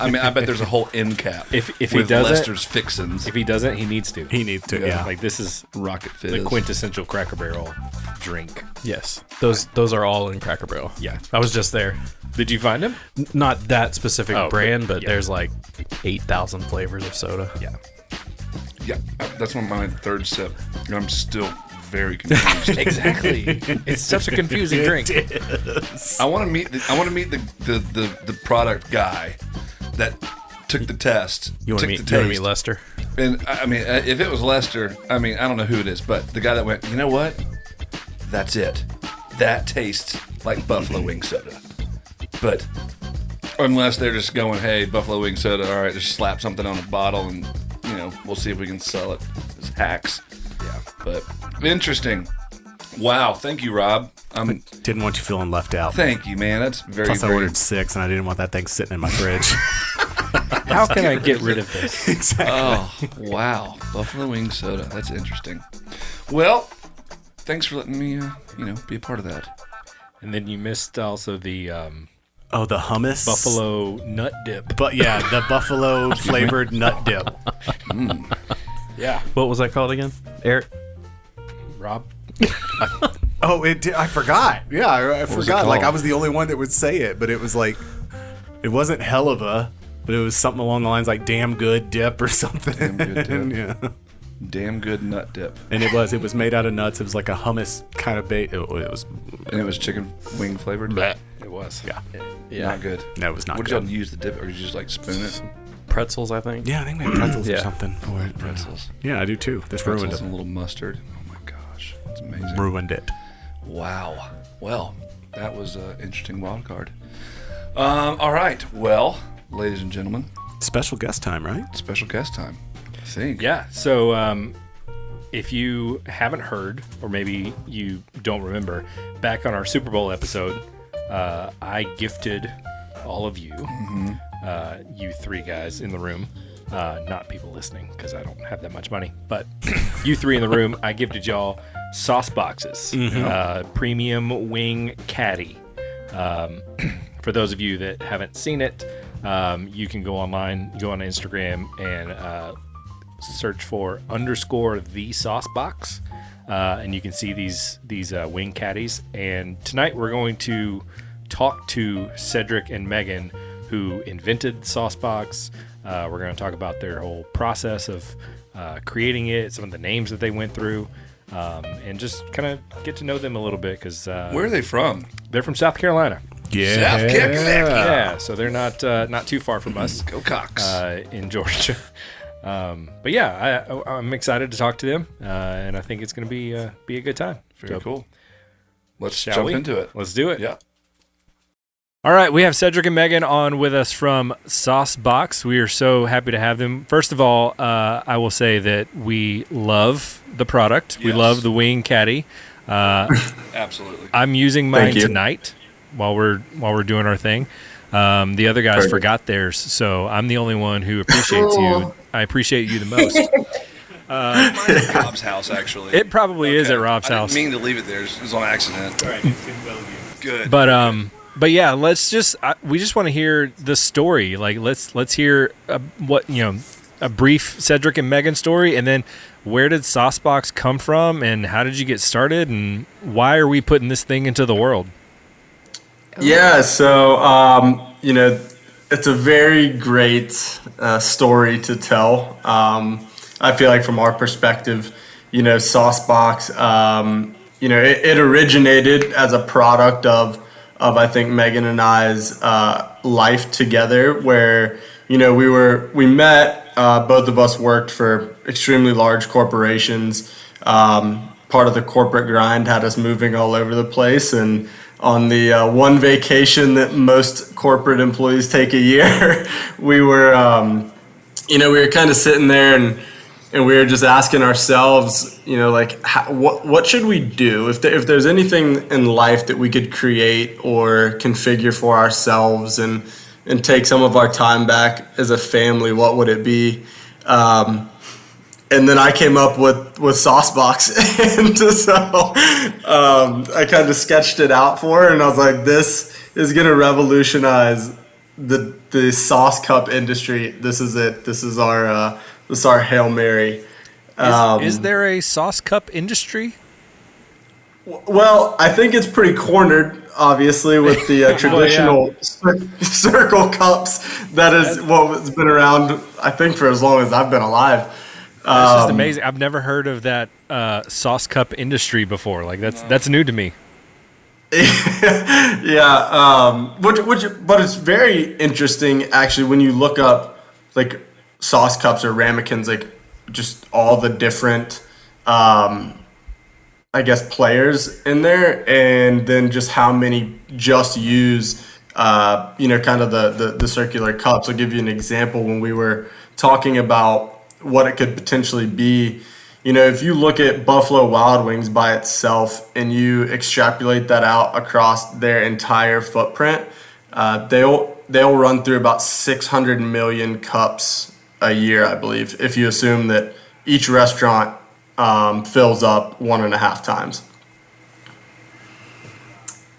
I mean, I bet there's a whole end cap. If he with doesn't- Lester's Fixins, If he doesn't, he needs to. He needs to, yeah. Like, this is Rocket Fizz. the quintessential Cracker Barrel drink. Yes. Those are all in Cracker Barrel. Yeah. I was just there. Did you find him? Not that specific Oh, brand, but yeah. there's like 8,000 flavors of soda. Yeah. Yeah, that's my third sip, and I'm still very confused. Exactly. It's such a confusing drink. I want to meet the product guy that took the test. You want took to meet Lester? And I mean, if it was Lester, I mean, I don't know who it is, but the guy that went, you know what? That's it. That tastes like buffalo wing soda. But unless they're just going, hey, buffalo wing soda, all right, just slap something on a bottle and, we'll see if we can sell it as hacks. Yeah. But interesting. Wow. Thank you, Rob. Didn't want you feeling left out. Thank you, man. That's very Plus, I very- ordered 6, and I didn't want that thing sitting in my fridge. How can I get rid of this? Exactly. Oh, wow. Buffalo wing soda. That's interesting. Well, thanks for letting me, be a part of that. And then you missed also the Oh, the hummus? buffalo nut dip. But yeah, the buffalo flavored nut dip. Yeah. What was that called again? Eric? Rob? Oh, I forgot. Yeah, I was it forgot. Like, called? I was the only one that would say it, but it was like, it wasn't hell of a, but it was something along the lines like damn good dip or something. Damn good dip. Yeah. Damn good nut dip. And it was made out of nuts. It was like a hummus kind of bait. It was, And it was chicken wing flavored? It was. yeah. Not good. No, it was not What did good. y'all use the dip, or did you just like spoon it? Pretzels, I think. Yeah, I think they had pretzels or Yeah. something for it. Pretzels. Yeah, I do too. This ruined Pretzels it. and a little mustard. Oh my gosh. That's amazing. Ruined it. Wow. Well, that was an interesting wild card. All right. Well, ladies and gentlemen, Special guest time, right? special guest time. I think. Yeah. So if you haven't heard, or maybe you don't remember, back on our Super Bowl episode, I gifted all of you, you 3 guys in the room, not people listening because I don't have that much money, but you 3 in the room, I gifted y'all sauce boxes, premium wing caddy. For those of you that haven't seen it, you can go online, go on Instagram, and search for _the sauce box, and you can see these wing caddies. And tonight we're going to talk to Cedric and Megan, who invented the sauce box. We're going to talk about their whole process of creating it, some of the names that they went through, and just kind of get to know them a little bit, because Where are they from? they're from South Carolina. Yeah. South Carolina. Yeah, so they're not too far from us. Go Cox. In Georgia. But yeah, I'm excited to talk to them, and I think it's going to be a good time. Very So, cool. Let's shall jump we? into it. Let's do it. Yeah. All right, we have Cedric and Megan on with us from Sauce Box. We are so happy to have them. First of all, I will say that we love the product. We Yes. love the wing caddy. Absolutely. I'm using mine Thank you. tonight while we're doing our thing. The other guys Perfect. forgot theirs, so I'm the only one who appreciates you. I appreciate you the most. Mine's at Rob's house, actually. It probably is at Rob's I house. didn't mean to leave it there. It was on accident. All right, Good. But yeah, let's just we just want to hear the story. Like let's hear a brief Cedric and Megan story, and then where did Saucebox come from, and how did you get started, and why are we putting this thing into the world? Yeah, so it's a very great story to tell. I feel like from our perspective, Saucebox it originated as a product of I think Megan and I's life together, where we met. Both of us worked for extremely large corporations. Part of the corporate grind had us moving all over the place, and on the one vacation that most corporate employees take a year, we were kind of sitting there and we were just asking ourselves, what should we do if there's anything in life that we could create or configure for ourselves and take some of our time back as a family, what would it be? And then I came up with Saucebox, and so I kind of sketched it out for her, and I was like, "This is gonna revolutionize the sauce cup industry. This is it. This is our Hail Mary." Is there a sauce cup industry? Well, I think it's pretty cornered, obviously, with the traditional circle cups. That is what's been around, I think, for as long as I've been alive. That's just amazing. I've never heard of that sauce cup industry before. Like that's new to me. Yeah, but it's very interesting actually when you look up like sauce cups or ramekins, like just all the different I guess players in there, and then just how many just use kind of the circular cups. I'll give you an example. When we were talking about what it could potentially be, if you look at Buffalo Wild Wings by itself and you extrapolate that out across their entire footprint, they'll run through about 600 million cups a year, I believe, if you assume that each restaurant fills up 1.5 times.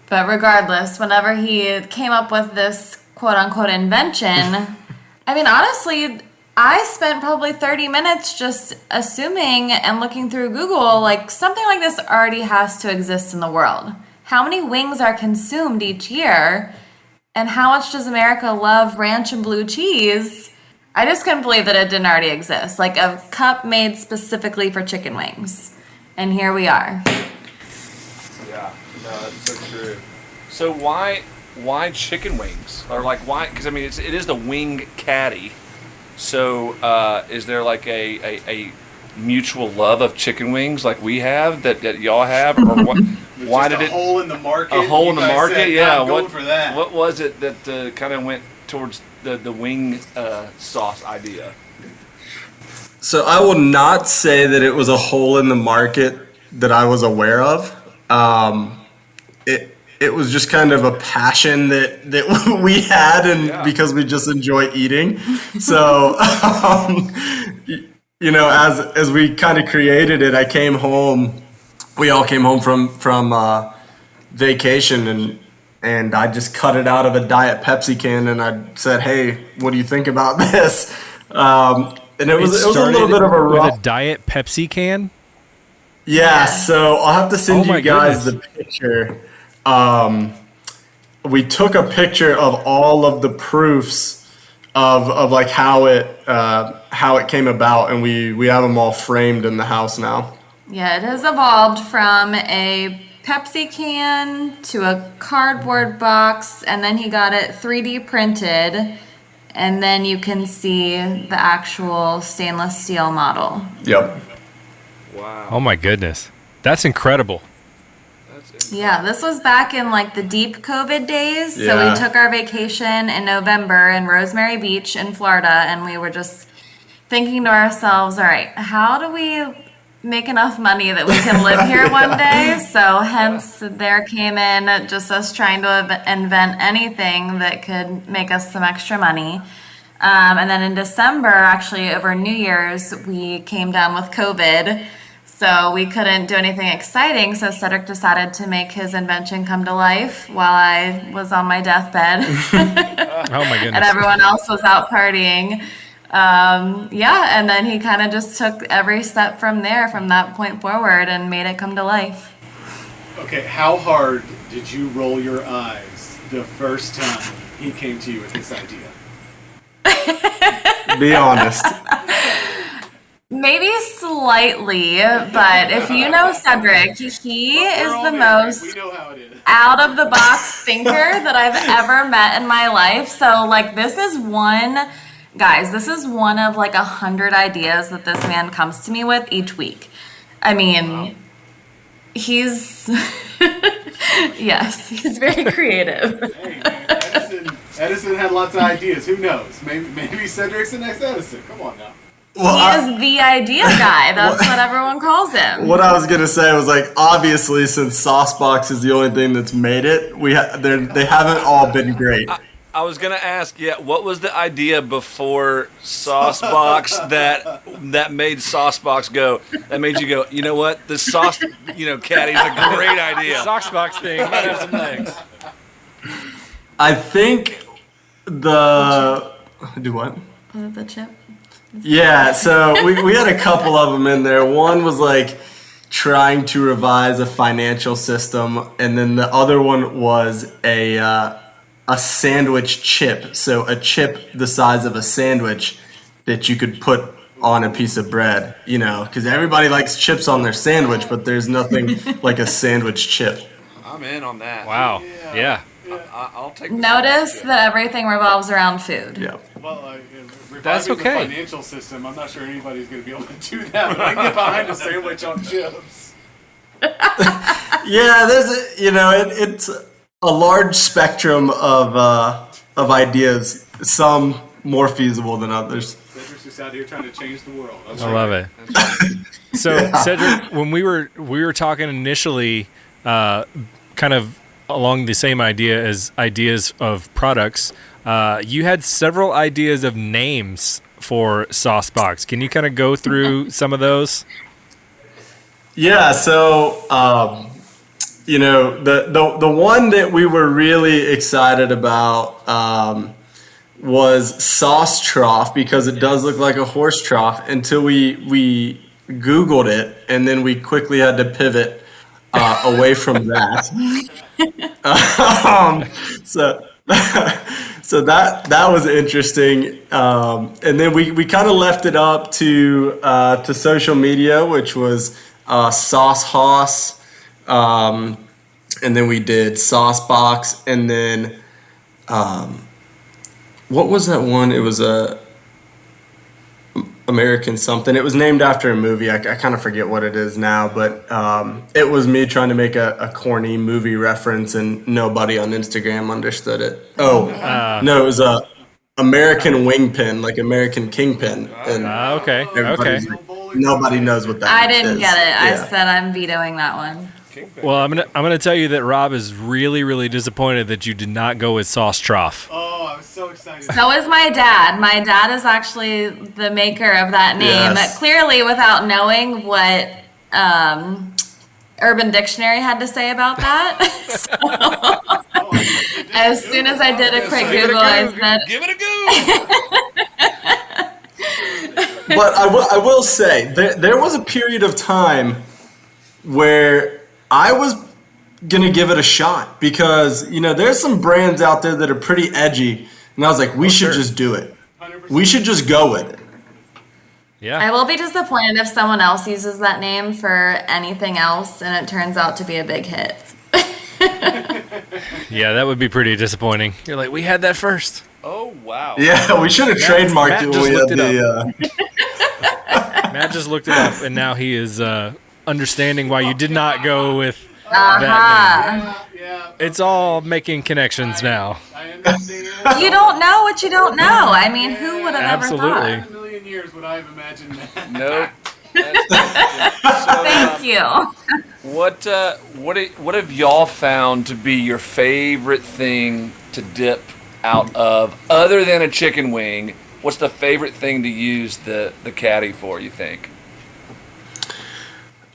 But regardless, whenever he came up with this quote-unquote invention, I mean, honestly, I spent probably 30 minutes just assuming and looking through Google, like something like this already has to exist in the world. How many wings are consumed each year? And how much does America love ranch and blue cheese? I just couldn't believe that it didn't already exist. Like a cup made specifically for chicken wings. And here we are. Yeah, no, that's so true. So why chicken wings? Or like why? Because I mean, it is the wing caddy. So is there like a mutual love of chicken wings like we have that y'all have, or what? Why did it? A hole in the market. A hole in the market. Said, Yeah. What was it that kind of went towards the wing sauce idea? So I will not say that it was a hole in the market that I was aware of. It was just kind of a passion that we had, and because we just enjoy eating. So, as we kind of created it, I came home. We all came home from vacation, and I just cut it out of a Diet Pepsi can, and I said, "Hey, what do you think about this?" And it was a little bit of a rough. With a Diet Pepsi can. Yeah. So I'll have to send you guys the picture. We took a picture of all of the proofs of like how it came about, and we have them all framed in the house now. Yeah, it has evolved from a Pepsi can to a cardboard box, and then he got it 3D printed, and then you can see the actual stainless steel model. Yep. Wow. Oh my goodness, that's incredible. Yeah, this was back in like the deep COVID days. So Yeah. we took our vacation in November in Rosemary Beach in Florida, and we were just thinking to ourselves, all right, how do we make enough money that we can live here one day? So hence there came in just us trying to invent anything that could make us some extra money. And then in December, actually over New Year's, we came down with COVID. So we couldn't do anything exciting, so Cedric decided to make his invention come to life while I was on my deathbed. Oh my goodness. And everyone else was out partying. And then he kind of just took every step from there, from that point forward, and made it come to life. Okay, how hard did you roll your eyes the first time he came to you with this idea? Be honest. Maybe slightly, but if you know Cedric, he is the most know how it is. out of the box thinker that I've ever met in my life. So like this is one of like 100 ideas that this man comes to me with each week. I mean, he's yes, he's very creative. Hey, man, Edison had lots of ideas. Who knows? Maybe Cedric's the next Edison. Come on now. Well, He is the idea guy. That's what everyone calls him. what I was gonna say was like, obviously, since Saucebox is the only thing that's made it, they haven't all been great. I was gonna ask, what was the idea before Saucebox that made Saucebox go? That made you go, you know what? The sauce, caddy's a great idea. Socksbox thing might have some legs. I think do what? The chip. Yeah, so we had a couple of them in there. One was like trying to revise a financial system, and then the other one was a sandwich chip. So a chip the size of a sandwich that you could put on a piece of bread, because everybody likes chips on their sandwich, but there's nothing like a sandwich chip. I'm in on that. Wow. Yeah. I'll take. Notice that everything revolves around food. Yeah. Well, That's reviving okay. The financial system. I'm not sure anybody's going to be able to do that. But I can get behind a sandwich on chips. Yeah, it's a large spectrum of ideas. Some more feasible than others. Cedric's just out here trying to change the world. I love it. So, Cedric, when we were talking initially, kind of along the same idea as ideas of products, you had several ideas of names for Saucebox. Can you kind of go through some of those? Yeah, so the one that we were really excited about was Sauce Trough, because it does look like a horse trough, until we Googled it, and then we quickly had to pivot away from that. So that was interesting, and then we kind of left it up to social media, which was Sauce Hoss, and then we did Sauce Box, and then what was that one? It was a American something. It was named after a movie. I kind of forget what it is now, but it was me trying to make a corny movie reference, and nobody on Instagram understood it. No, it was a American Wingpin, like American Kingpin. And Okay. nobody knows what that is. I didn't get it. I Yeah. said I'm vetoing that one. Well, I'm gonna tell you that Rob is really, really disappointed that you did not go with Sauce Trough. Oh, I was so excited. So is my dad. My dad is actually the maker of that name. Yes. Clearly, without knowing what Urban Dictionary had to say about that. So, as soon as I did a quick Google, I said, Give it a go. But I will say, there was a period of time where I was going to give it a shot, because, there's some brands out there that are pretty edgy. And I was like, we should just do it. 100%. We should just go with it. Yeah. I will be disappointed if someone else uses that name for anything else and it turns out to be a big hit. Yeah, that would be pretty disappointing. You're like, we had that first. Oh wow. Yeah, we should have trademarked Matt it when just we had looked it the. Matt just looked it up, and now he is understanding why you did not go with that name. Yeah, It's all making connections now. I understand. You don't know what you don't know. I mean, who would have Absolutely. ever In a million years would I have imagined that. Nope. thought? Thank you. What have y'all found to be your favorite thing to dip out of, other than a chicken wing? What's the favorite thing to use the caddy for, you think?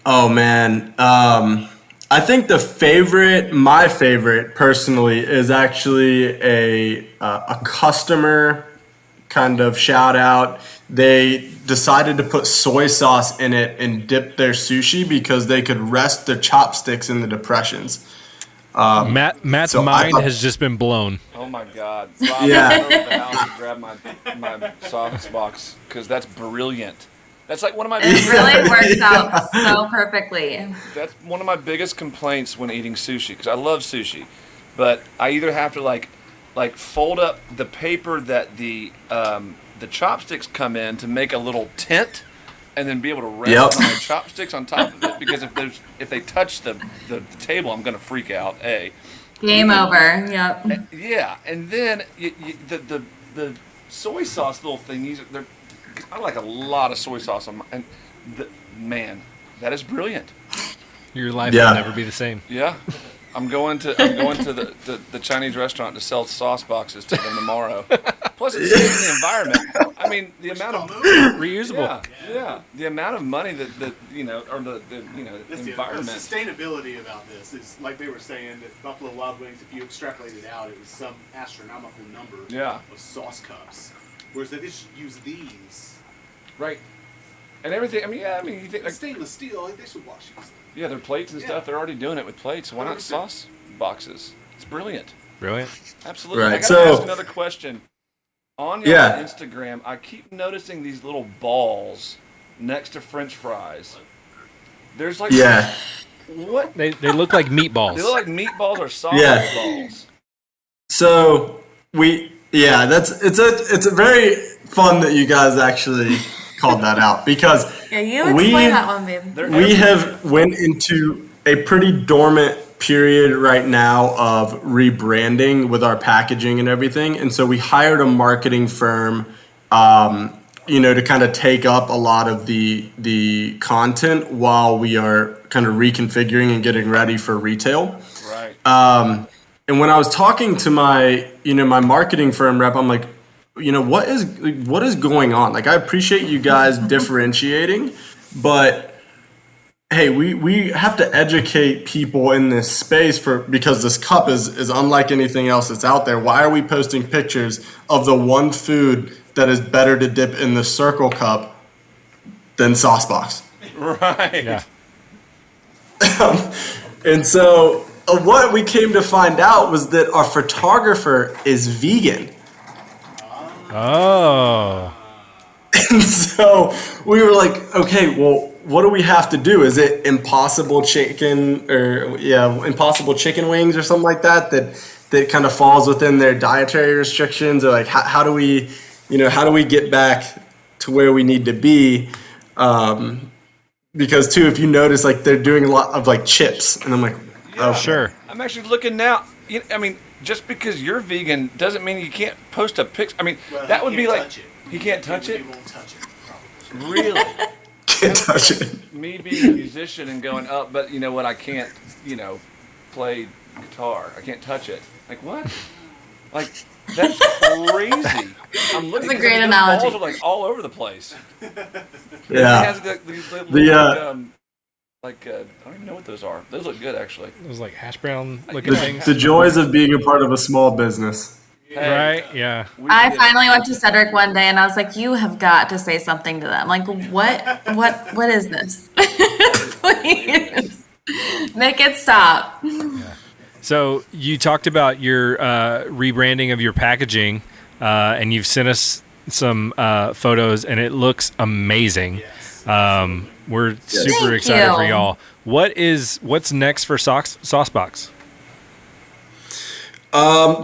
Oh man, I think my favorite personally is actually a customer kind of shout out. They decided to put soy sauce in it and dip their sushi because they could rest their chopsticks in the depressions. Matt's so I mind thought- has just been blown. Oh my God! Rob, Yeah. I over the house and grab my sauce box, because that's brilliant. That's like one of my It really works out so perfectly. that's one of my biggest complaints when eating sushi, because I love sushi, but I either have to like fold up the paper that the chopsticks come in to make a little tent, and then be able to rest my chopsticks on top of it, because if they touch the table, I'm gonna freak out. Game over. Yep. Yeah, and then the soy sauce little thingies, I like a lot of soy sauce on my, and man, that is brilliant. Your life will never be the same. Yeah. I'm going to the Chinese restaurant to sell sauce boxes to them tomorrow. Plus, it's saving the environment. I mean, the amount of Reusable. Yeah, the amount of money that or the environment. The sustainability about this is, like they were saying, that Buffalo Wild Wings, if you extrapolate it out, it was some astronomical number of sauce cups. Whereas they just use these. Right. And everything. I mean, you think like stainless steel, they should wash these. Yeah, their plates and stuff. They're already doing it with plates. Why not 100%. sauce boxes? It's brilliant. Brilliant. Absolutely. Right, I gotta so- ask another question. On your Instagram, I keep noticing these little balls next to French fries. There's like what? They look like meatballs. They look like meatballs or sausage balls. So it's a very fun that you guys actually called that out, because Yeah, you explain that one, babe. we have went into a pretty dormant period right now of rebranding with our packaging and everything, and so we hired a marketing firm to kind of take up a lot of the content while we are kind of reconfiguring and getting ready for retail. Right. And when I was talking to my my marketing firm rep, I'm like, what is going on? Like, I appreciate you guys differentiating, but hey, we have to educate people in this space because this cup is unlike anything else that's out there. Why are we posting pictures of the one food that is better to dip in the circle cup than sauce box? Right. Yeah. And so what we came to find out was that our photographer is vegan. Oh. And so we were like, okay, well, what do we have to do? Is it Impossible Chicken Impossible Chicken Wings or something like that kind of falls within their dietary restrictions? Or like, how do we get back to where we need to be? Because too, if you notice, like, they're doing a lot of like chips, and I'm like, Yeah. Sure. I'm actually looking now. I mean, just because you're vegan doesn't mean you can't post a picture. I mean, that would be like he can't touch it. He won't touch it, probably. Really? can't touch it. Me being a musician and going up, but you know what? I can't, play guitar. I can't touch it. Like what? Like that's crazy. I'm looking. That's a great those analogy. Balls are like all over the place. Yeah. It has these little, I don't even know what those are. Those look good actually. Those like hash brown looking things. The joys of being a part of a small business. Right? Yeah. I finally went to Cedric one day and I was like, you have got to say something to them. Like, what is this? Please. Make it stop. So you talked about your rebranding of your packaging, and you've sent us some photos, and it looks amazing. We're super excited for y'all. What's next for Saucebox?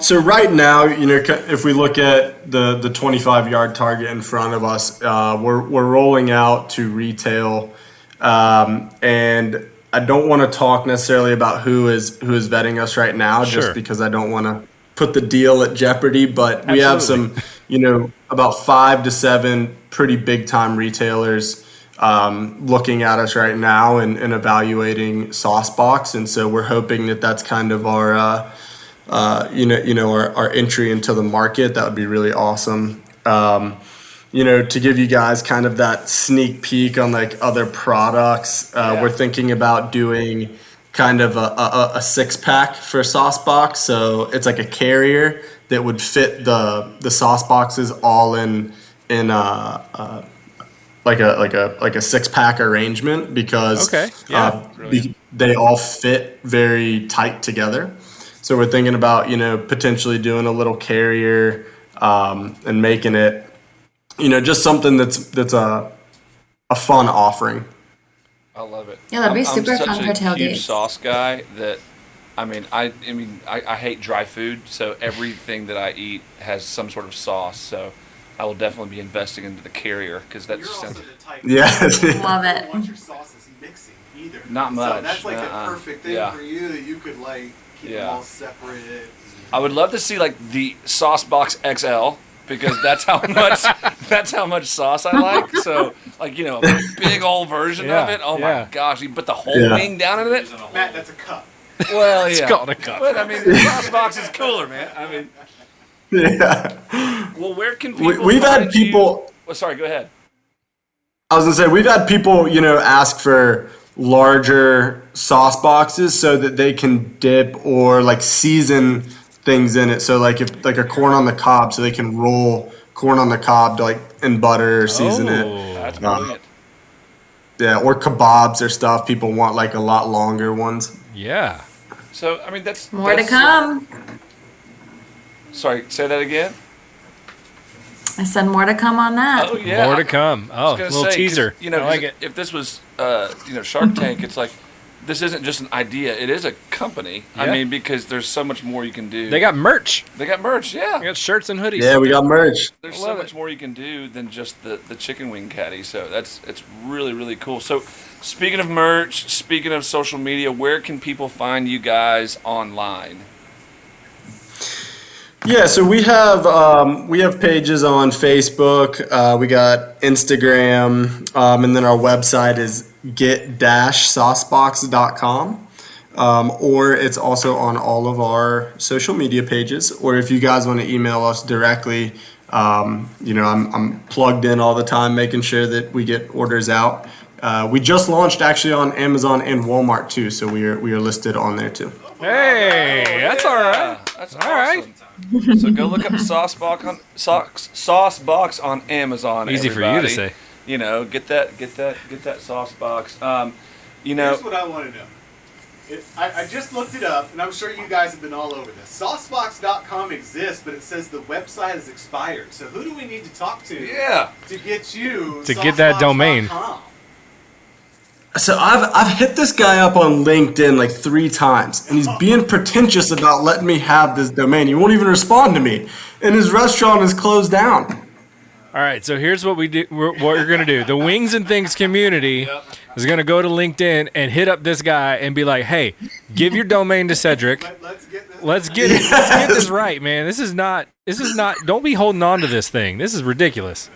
So right now, if we look at the 25-yard target in front of us, we're rolling out to retail, and I don't want to talk necessarily about who is vetting us right now, just because I don't want to put the deal at jeopardy. But we have some, about 5 to 7 pretty big time retailers looking at us right now and evaluating Saucebox, and so we're hoping that that's kind of our our entry into the market. That would be really awesome. To give you guys kind of that sneak peek on like other products, we're thinking about doing kind of a 6-pack for Saucebox. So it's like a carrier that would fit the sauce boxes all in like a 6-pack arrangement, because they all fit very tight together. So we're thinking about, potentially doing a little carrier and making it, just something that's a a fun offering. I love it. Yeah, that'd be I'm super such fun for a huge tailgates. sauce guy that, I hate dry food, so everything that I eat has some sort of sauce. So I will definitely be investing into the carrier because that just sounds Yeah. Love it. want your sauces mixing either. Not much. So that's like Uh-uh. the perfect thing Yeah. for you that you could like keep them all separate. I would love to see like the sauce box XL because that's how much sauce I like. So like a big old version of it. Oh my gosh! You put the whole wing down in it. Matt, that's a cup. Well, It's called a cup. But the sauce box is cooler, man. Yeah. Well, where can people? We've had find you? people. Well, sorry, go ahead. I was gonna say we've had people, ask for larger sauce boxes so that they can dip or like season things in it. So like if like a corn on the cob, so they can roll corn on the cob like in butter or season it. That's brilliant. Yeah, or kebabs or stuff. People want like a lot longer ones. Yeah. So that's More to come. Sorry, say that again. I said more to come on that. Oh yeah, More to come. I was Oh, gonna little say, 'cause, teaser. I like it. If this was Shark Tank, it's like this isn't just an idea; it is a company. Yeah. Because there's so much more you can do. They got merch. They got merch, yeah. They got shirts and hoodies. Yeah, we got merch. There's I so love much more you can do than just the chicken wing caddy. So it's really, really cool. So speaking of merch, speaking of social media, where can people find you guys online? Yeah, so we have pages on Facebook. We got Instagram, and then our website is get-saucebox.com. Or it's also on all of our social media pages. Or if you guys want to email us directly, I'm plugged in all the time, making sure that we get orders out. We just launched actually on Amazon and Walmart too, so we are listed on there too. Hey, that's all right. That's All right. awesome. So go look up Sauce Box on Amazon. Easy for you to everybody. say. Get that sauce box. Here's what I want to know. I just looked it up, and I'm sure you guys have been all over this. Saucebox.com exists, but it says the website is expired. So who do we need to talk to? Yeah. To get you To get that domain. saucebox.com? So I've hit this guy up on LinkedIn like 3 times, and he's being pretentious about letting me have this domain. He won't even respond to me, and his restaurant is closed down. All right, so here's what we do. What we're gonna do. The Wings and Things community is gonna go to LinkedIn and hit up this guy and be like, "Hey, give your domain to Cedric. Let's get this right, man. This is not. Don't be holding on to this thing. This is ridiculous."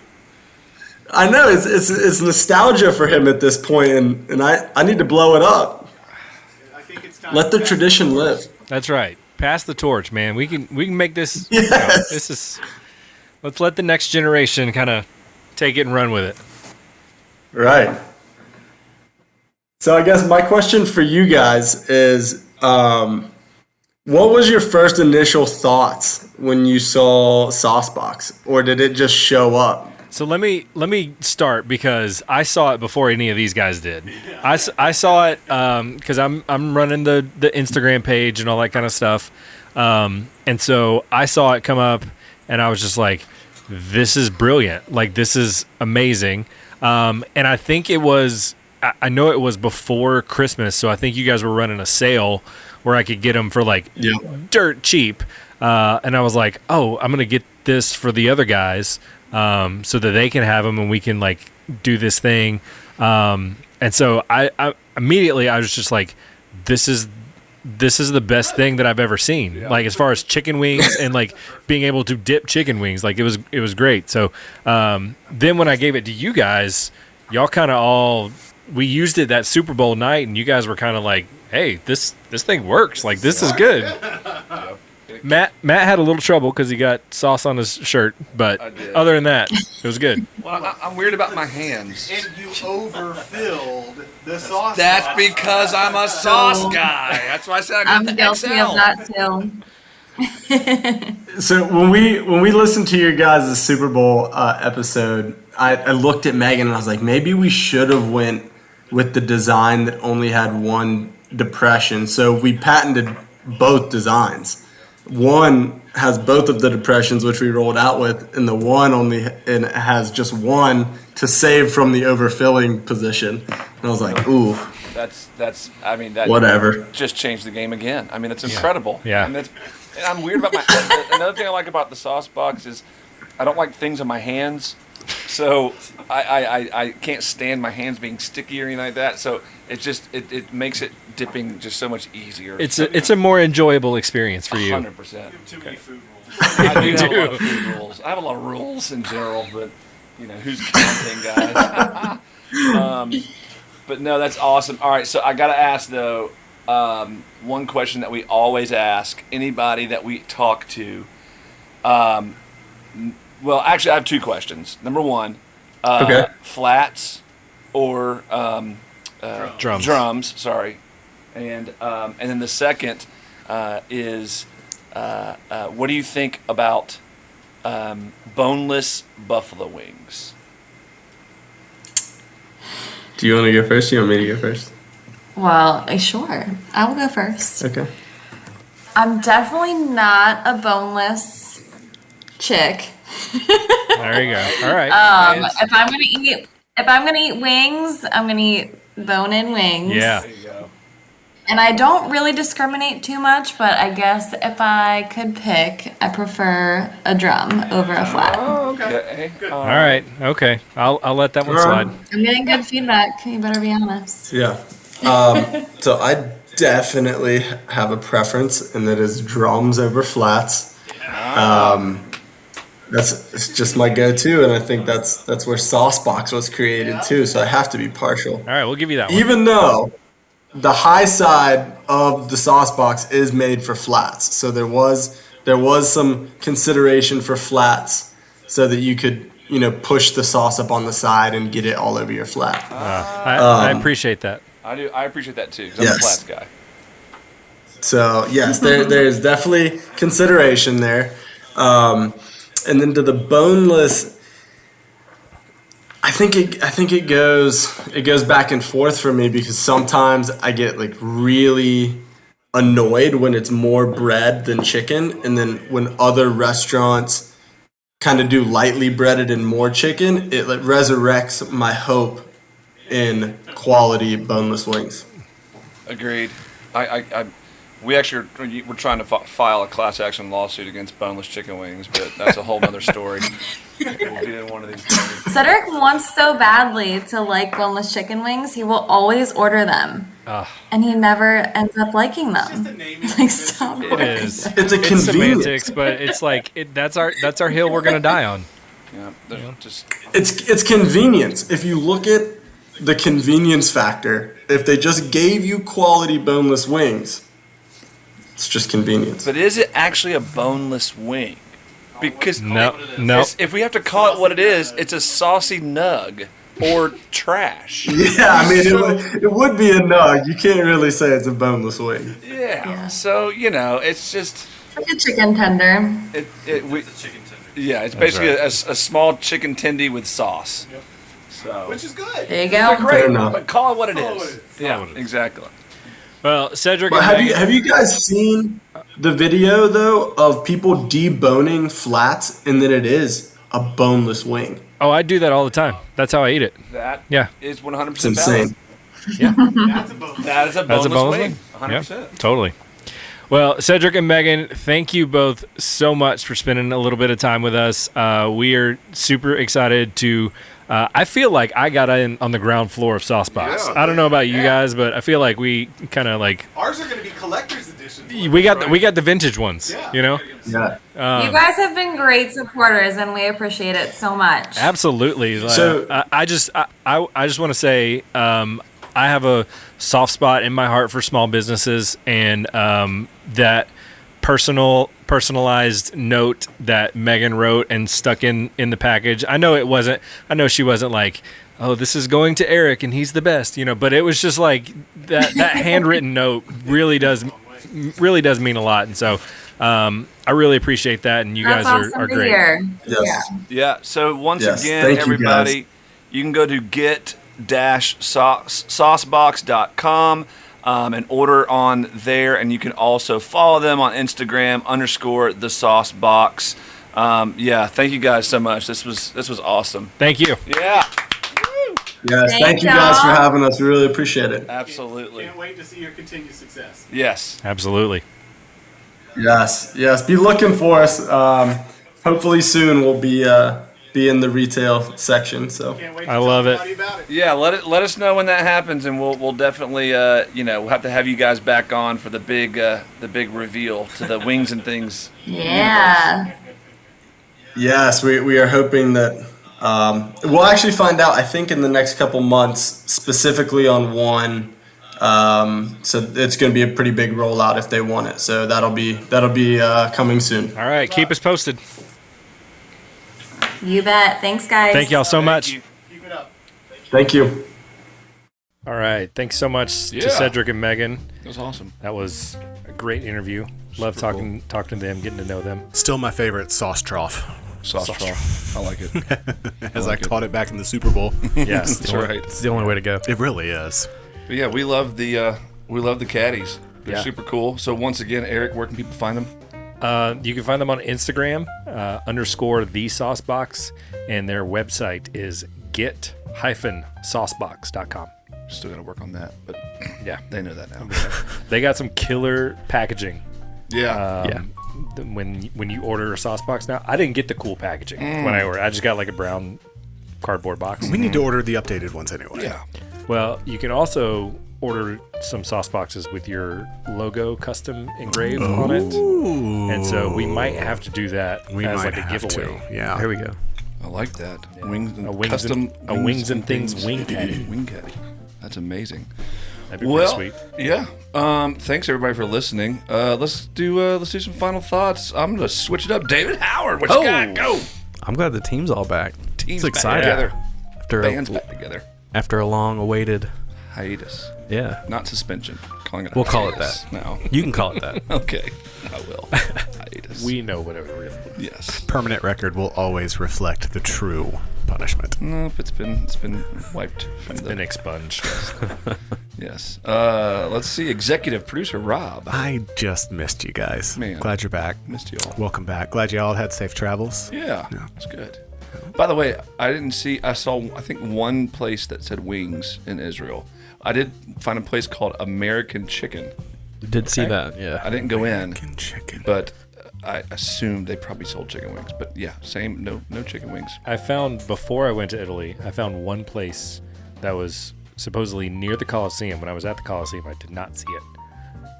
I know it's nostalgia for him at this point, and I need to blow it up. I think it's time Let the to- tradition live. That's right. Pass the torch, man. We can make this. Yes. This is. Let's let the next generation kind of take it and run with it. Right. So I guess my question for you guys is, what was your first initial thoughts when you saw Saucebox, or did it just show up? So let me start because I saw it before any of these guys did. I saw it because I'm running the Instagram page and all that kind of stuff, and so I saw it come up and I was just like, this is brilliant, like this is amazing, and I think it was I know it was before Christmas, so I think you guys were running a sale where I could get them for like dirt cheap, and I was like, oh, I'm gonna get this for the other guys. So that they can have them and we can like do this thing. And so I immediately I was just like, this is the best thing that I've ever seen. Yeah. Like as far as chicken wings and like being able to dip chicken wings, like it was great. So then when I gave it to you guys, y'all kind of we used it that Super Bowl night, and you guys were kind of like, hey, this thing works. Like this is good. Matt had a little trouble because he got sauce on his shirt, but other than that, it was good. Well, I'm weird about my hands. And you overfilled the sauce. That's box. because I'm a sauce guy. That's why I said I got I'm the guilty XL. of that too. So when we listened to your guys' Super Bowl episode, I looked at Megan and I was like, maybe we should have went with the design that only had one depression. So we patented both designs. one has both of the depressions, which we rolled out with, and the one only and has just one to save from the overfilling position. And I was like, ooh, That's. I mean, that whatever. just changed the game again. I mean, it's incredible. Yeah. And I'm weird about another thing I like about the sauce box is I don't like things on my hands. So I can't stand my hands being sticky or anything like that. So it makes it dipping just so much easier. It's a more enjoyable experience for you. 100%. Too many food rules. I do have a lot of food rules. I have a lot of rules in general, but who's counting, guys? But no, that's awesome. All right, so I got to ask though, one question that we always ask anybody that we talk to. Well, actually, I have two questions. Number one, Okay. flats or Drums. Sorry, and then the second is what do you think about boneless buffalo wings? Do you want to go first? Do you want me to go first? Well, sure. I will go first. Okay. I'm definitely not a boneless chick. There you go. All right. If I'm gonna eat wings, I'm gonna eat bone-in wings. Yeah. There you go. And I don't really discriminate too much, but I guess if I could pick, I prefer a drum over a flat. Oh, okay. All right. Okay. I'll let that one slide. I'm getting good feedback. You better be honest. Yeah. So I definitely have a preference, and that is drums over flats. It's just my go-to, and I think that's where Saucebox was created too. So I have to be partial, All right. We'll give you that one. even though the high side of the Saucebox is made for flats. So there was some consideration for flats, so that you could push the sauce up on the side and get it all over your flat. I appreciate that. I do. I appreciate that too because I'm a Yes. flats guy. So yes, there's definitely consideration there. And then to the boneless, I think it goes back and forth for me, because sometimes I get like really annoyed when it's more bread than chicken, and then when other restaurants kind of do lightly breaded and more chicken, it like resurrects my hope in quality boneless wings. Agreed. We're trying to file a class action lawsuit against boneless chicken wings, but that's a whole other story. We'll get in one of these days. Cedric wants so badly to like boneless chicken wings, he will always order them. And he never ends up liking them. Like, stop It is. It's a convenience. Semantics, but it's like that's our hill we're gonna die on. Yeah, just It's convenience. If you look at the convenience factor, if they just gave you quality boneless wings, it's just convenience. But is it actually a boneless wing? Because No. if we have to call it what it is, it's a saucy nug or trash. Yeah, I mean, it would be a nug. You can't really say it's a boneless wing. Yeah. So it's just like a chicken tender. yeah, it's basically a small chicken tendy with sauce. Yep. So Which is good. There you go. great, Fair enough. but call it what it Call it is. what it Yeah, exactly. Well, Cedric. But and Megan- have you guys seen the video though of people deboning flats, and then it is a boneless wing? Oh, I do that all the time. That's how I eat it. That Yeah. is 100% It's insane. Yeah. That's a bonus. That is a That's boneless a boneless wing. wing. 100%. Yeah, totally. Well, Cedric and Megan, thank you both so much for spending a little bit of time with us. We are super excited to. I feel like I got in on the ground floor of Saucebox. Yeah. I don't know about you guys, but I feel like we kind of like Ours are going to be collector's editions. we got the vintage ones. Yeah. You know. Yeah. You guys have been great supporters, and we appreciate it so much. Absolutely. Like, So- I just want to say I have a soft spot in my heart for small businesses, and that personalized note that Megan wrote and stuck in the package. I know she wasn't like, oh, this is going to Eric and he's the best, but it was just like that handwritten note really does mean a lot. And so I really appreciate that, and you That's guys awesome are to great. hear. Yes. Yeah. Yeah. So once Yes, again, thank you, everybody, you can go to get-saucebox.com. and order on there. And you can also follow them on Instagram _thesaucebox. Yeah, thank you guys so much. This was awesome. Thank you. Yeah, Yes, thank you guys for having us. We really appreciate it. absolutely. Can't wait to see your continued success. Yes. Absolutely. Yes, be looking for us. Hopefully soon we'll be in the retail section. So Can't wait I love it. about it. Yeah, let us know when that happens, and we'll definitely we'll have to have you guys back on for the big reveal to the Wings and Things. Yeah. yes, we are hoping that we'll actually find out. I think in the next couple months, specifically on one. So it's going to be a pretty big rollout if they want it. So that'll be coming soon. All right, keep us posted. You bet. Thanks, guys. Thank y'all so much. Keep it up. Thank you. All right, thanks so much Yeah. to Cedric and Megan. That was awesome. That was a great interview. Love talking to them, getting to know them. Still my favorite sauce trough, Sauce trough. I like it. as I caught it back in the Super Bowl. Yes, That's right. It's the only way to go. It really is. But yeah, we love the caddies. They're Yeah. super cool. So once again, Eric, where can people find them? you can find them on Instagram _thesaucebox, and their website is get-saucebox.com. Still got to work on that, but Yeah, they know that now. they got some killer packaging. Yeah. When you order a sauce box now, I didn't get the cool packaging when I ordered. I just got like a brown cardboard box. We need to order the updated ones anyway. Yeah. Well, you can also order some sauce boxes with your logo custom engraved on it, and so we might have to do that We as might like a have giveaway. to. Yeah. There we go. I like that. Wings and A wings custom and- a wings and things wing caddy. Wing caddy. That's amazing. That'd be Well, pretty sweet. yeah. Thanks everybody for listening. Let's do some final thoughts. I'm gonna switch it up. David Howard, what you got? Go. I'm glad the team's all back. Teams It's exciting. back together. After Bands a, back together. after a long awaited. Hiatus, Yeah. not suspension. Calling it. A We'll call it hiatus now. You can call it that. Okay, I will. Hiatus. We know whatever it is. Yes. Permanent record will always reflect the true punishment. Nope. It's been wiped from Been the. expunged. Yes. Let's see. Executive producer Rob. I just missed you guys. Man. Glad you're back. Missed you all. Welcome back. Glad you all had safe travels. Yeah, that's good. By the way, I saw, I think, one place that said wings in Israel. I did find a place called American Chicken. Did see Okay. that, yeah. I didn't go in, Chicken, chicken. but I assumed they probably sold chicken wings. But yeah, same, no chicken wings. I found, before I went to Italy, I found one place that was supposedly near the Colosseum. When I was at the Colosseum, I did not see it.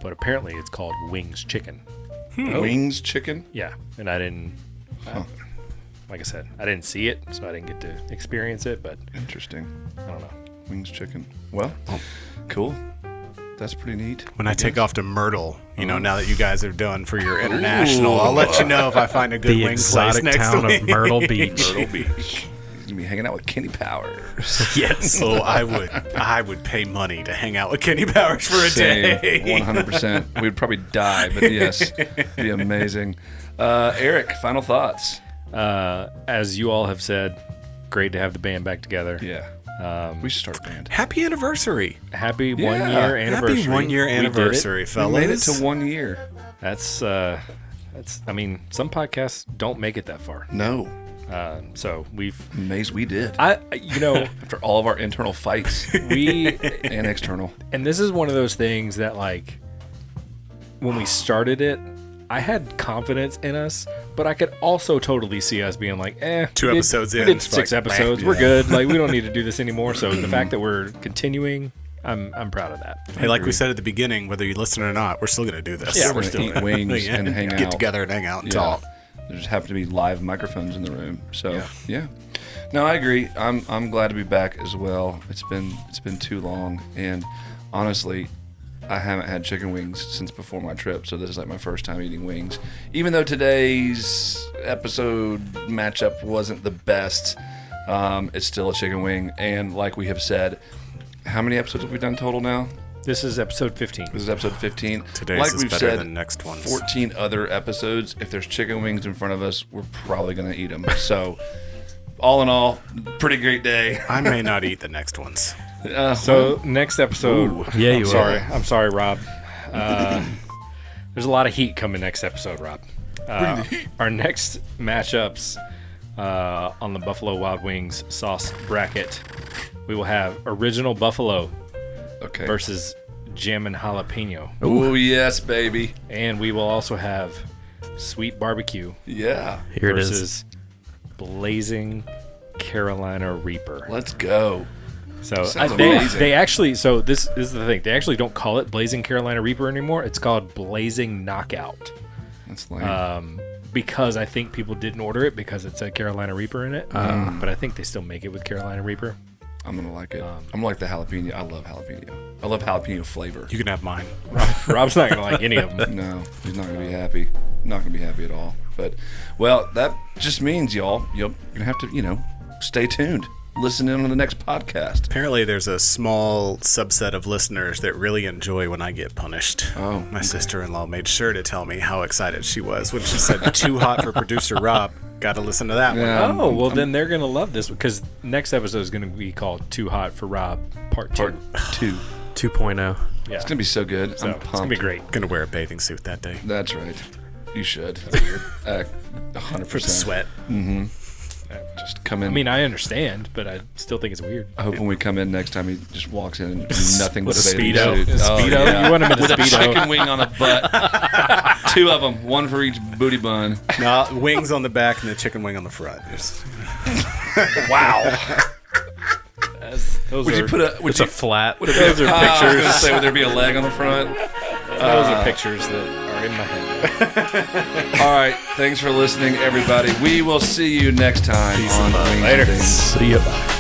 But apparently it's called Wings Chicken. Wings chicken? Yeah, and I didn't, like I said, I didn't see it, so I didn't get to experience it, but Interesting. I don't know. Wings chicken. Well, cool. That's pretty neat. When I take off to Myrtle, now that you guys are done for your international, I'll let you know if I find a good The wing place exotic next town week. of Myrtle Beach. Myrtle Beach. He's gonna be hanging out with Kenny Powers. Yes. Oh, I would pay money to hang out with Kenny Powers for a Same, day. 100%. We'd probably die, but yes, it'd be amazing. Eric, final thoughts. As you all have said, great to have the band back together. Yeah. We should start a band. Happy anniversary. Happy Yeah, 1 year anniversary. Happy 1 year We did it. anniversary, We fellas. made it to 1 year. That's I mean, some podcasts don't make it that far. No. So we've, Amazed we did. after After all of our internal fights we, and external. and this is one of those things that, like, when we started it, I had confidence in us, but I could also totally see us being like, Two episodes we in, did it's 6 like, episodes, meh. we're good. Like, we don't need to do this anymore. So the fact that we're continuing, I'm proud of that. Hey, like we said at the beginning, whether you listen or not, we're still going to do this. Yeah, We're we're gonna eat wings Yeah, and hang out. Get together and hang out and Yeah. talk. There just happen to be live microphones in the room. So yeah. No, I agree. I'm glad to be back as well. It's been too long, and honestly, I haven't had chicken wings since before my trip, so this is like my first time eating wings. Even though today's episode matchup wasn't the best, it's still a chicken wing. And like we have said, how many episodes have we done total now? This is episode 15. This is episode 15. Today's like is we've better said, than next one's. 14 other episodes. If there's chicken wings in front of us, we're probably going to eat them. So, all in all, pretty great day. I may not eat the next ones. So next episode. Yeah, I'm you sorry. are. I'm sorry, Rob. There's a lot of heat coming next episode, Rob. Our next matchups on the Buffalo Wild Wings sauce bracket, we will have original buffalo versus jammin' jalapeno. Oh, yes, baby. And we will also have sweet barbecue Yeah. Here it is. versus blazing Carolina Reaper. Let's go. So Sounds amazing. they actually, so this is the thing. They actually don't call it Blazing Carolina Reaper anymore. It's called Blazing Knockout. That's lame. Because I think people didn't order it because it said Carolina Reaper in it. But I think they still make it with Carolina Reaper. I'm going to like it. I'm going to like the jalapeno. I love jalapeno. I love jalapeno flavor. You can have mine. Rob's not going to like any of them. No, he's not going to be happy. Not going to be happy at all. But, well, that just means, y'all, you're going to have to, stay tuned. Listen in on the next podcast. Apparently, there's a small subset of listeners that really enjoy when I get punished. Oh, My sister-in-law made sure to tell me how excited she was when she said too hot for producer Rob. Got to listen to that one. Oh, well, then they're going to love this because next episode is going to be called Too Hot for Rob Part 2. 2.0. Yeah. It's going to be so good. So I'm it's pumped. going to be great. Gonna wear a bathing suit that day. That's right. You should. That's weird. 100%. For the sweat. Just come in. I mean, I understand, but I still think it's weird. I hope when we come in next time, he just walks in and nothing With but a a bathing Speedo. suit. A Speedo? You want him in a With a Speedo? chicken wing on a butt. 2 of them, one for each booty bun. No, wings on the back and the chicken wing on the front. Wow. Those Would are, you put a? Would It's you, a flat. would it be those are I was gonna pictures. say, would there be a leg on the front? Those are pictures that are in my head. All right. Thanks for listening, everybody. We will see you next time on Wings and Later. Things. See ya.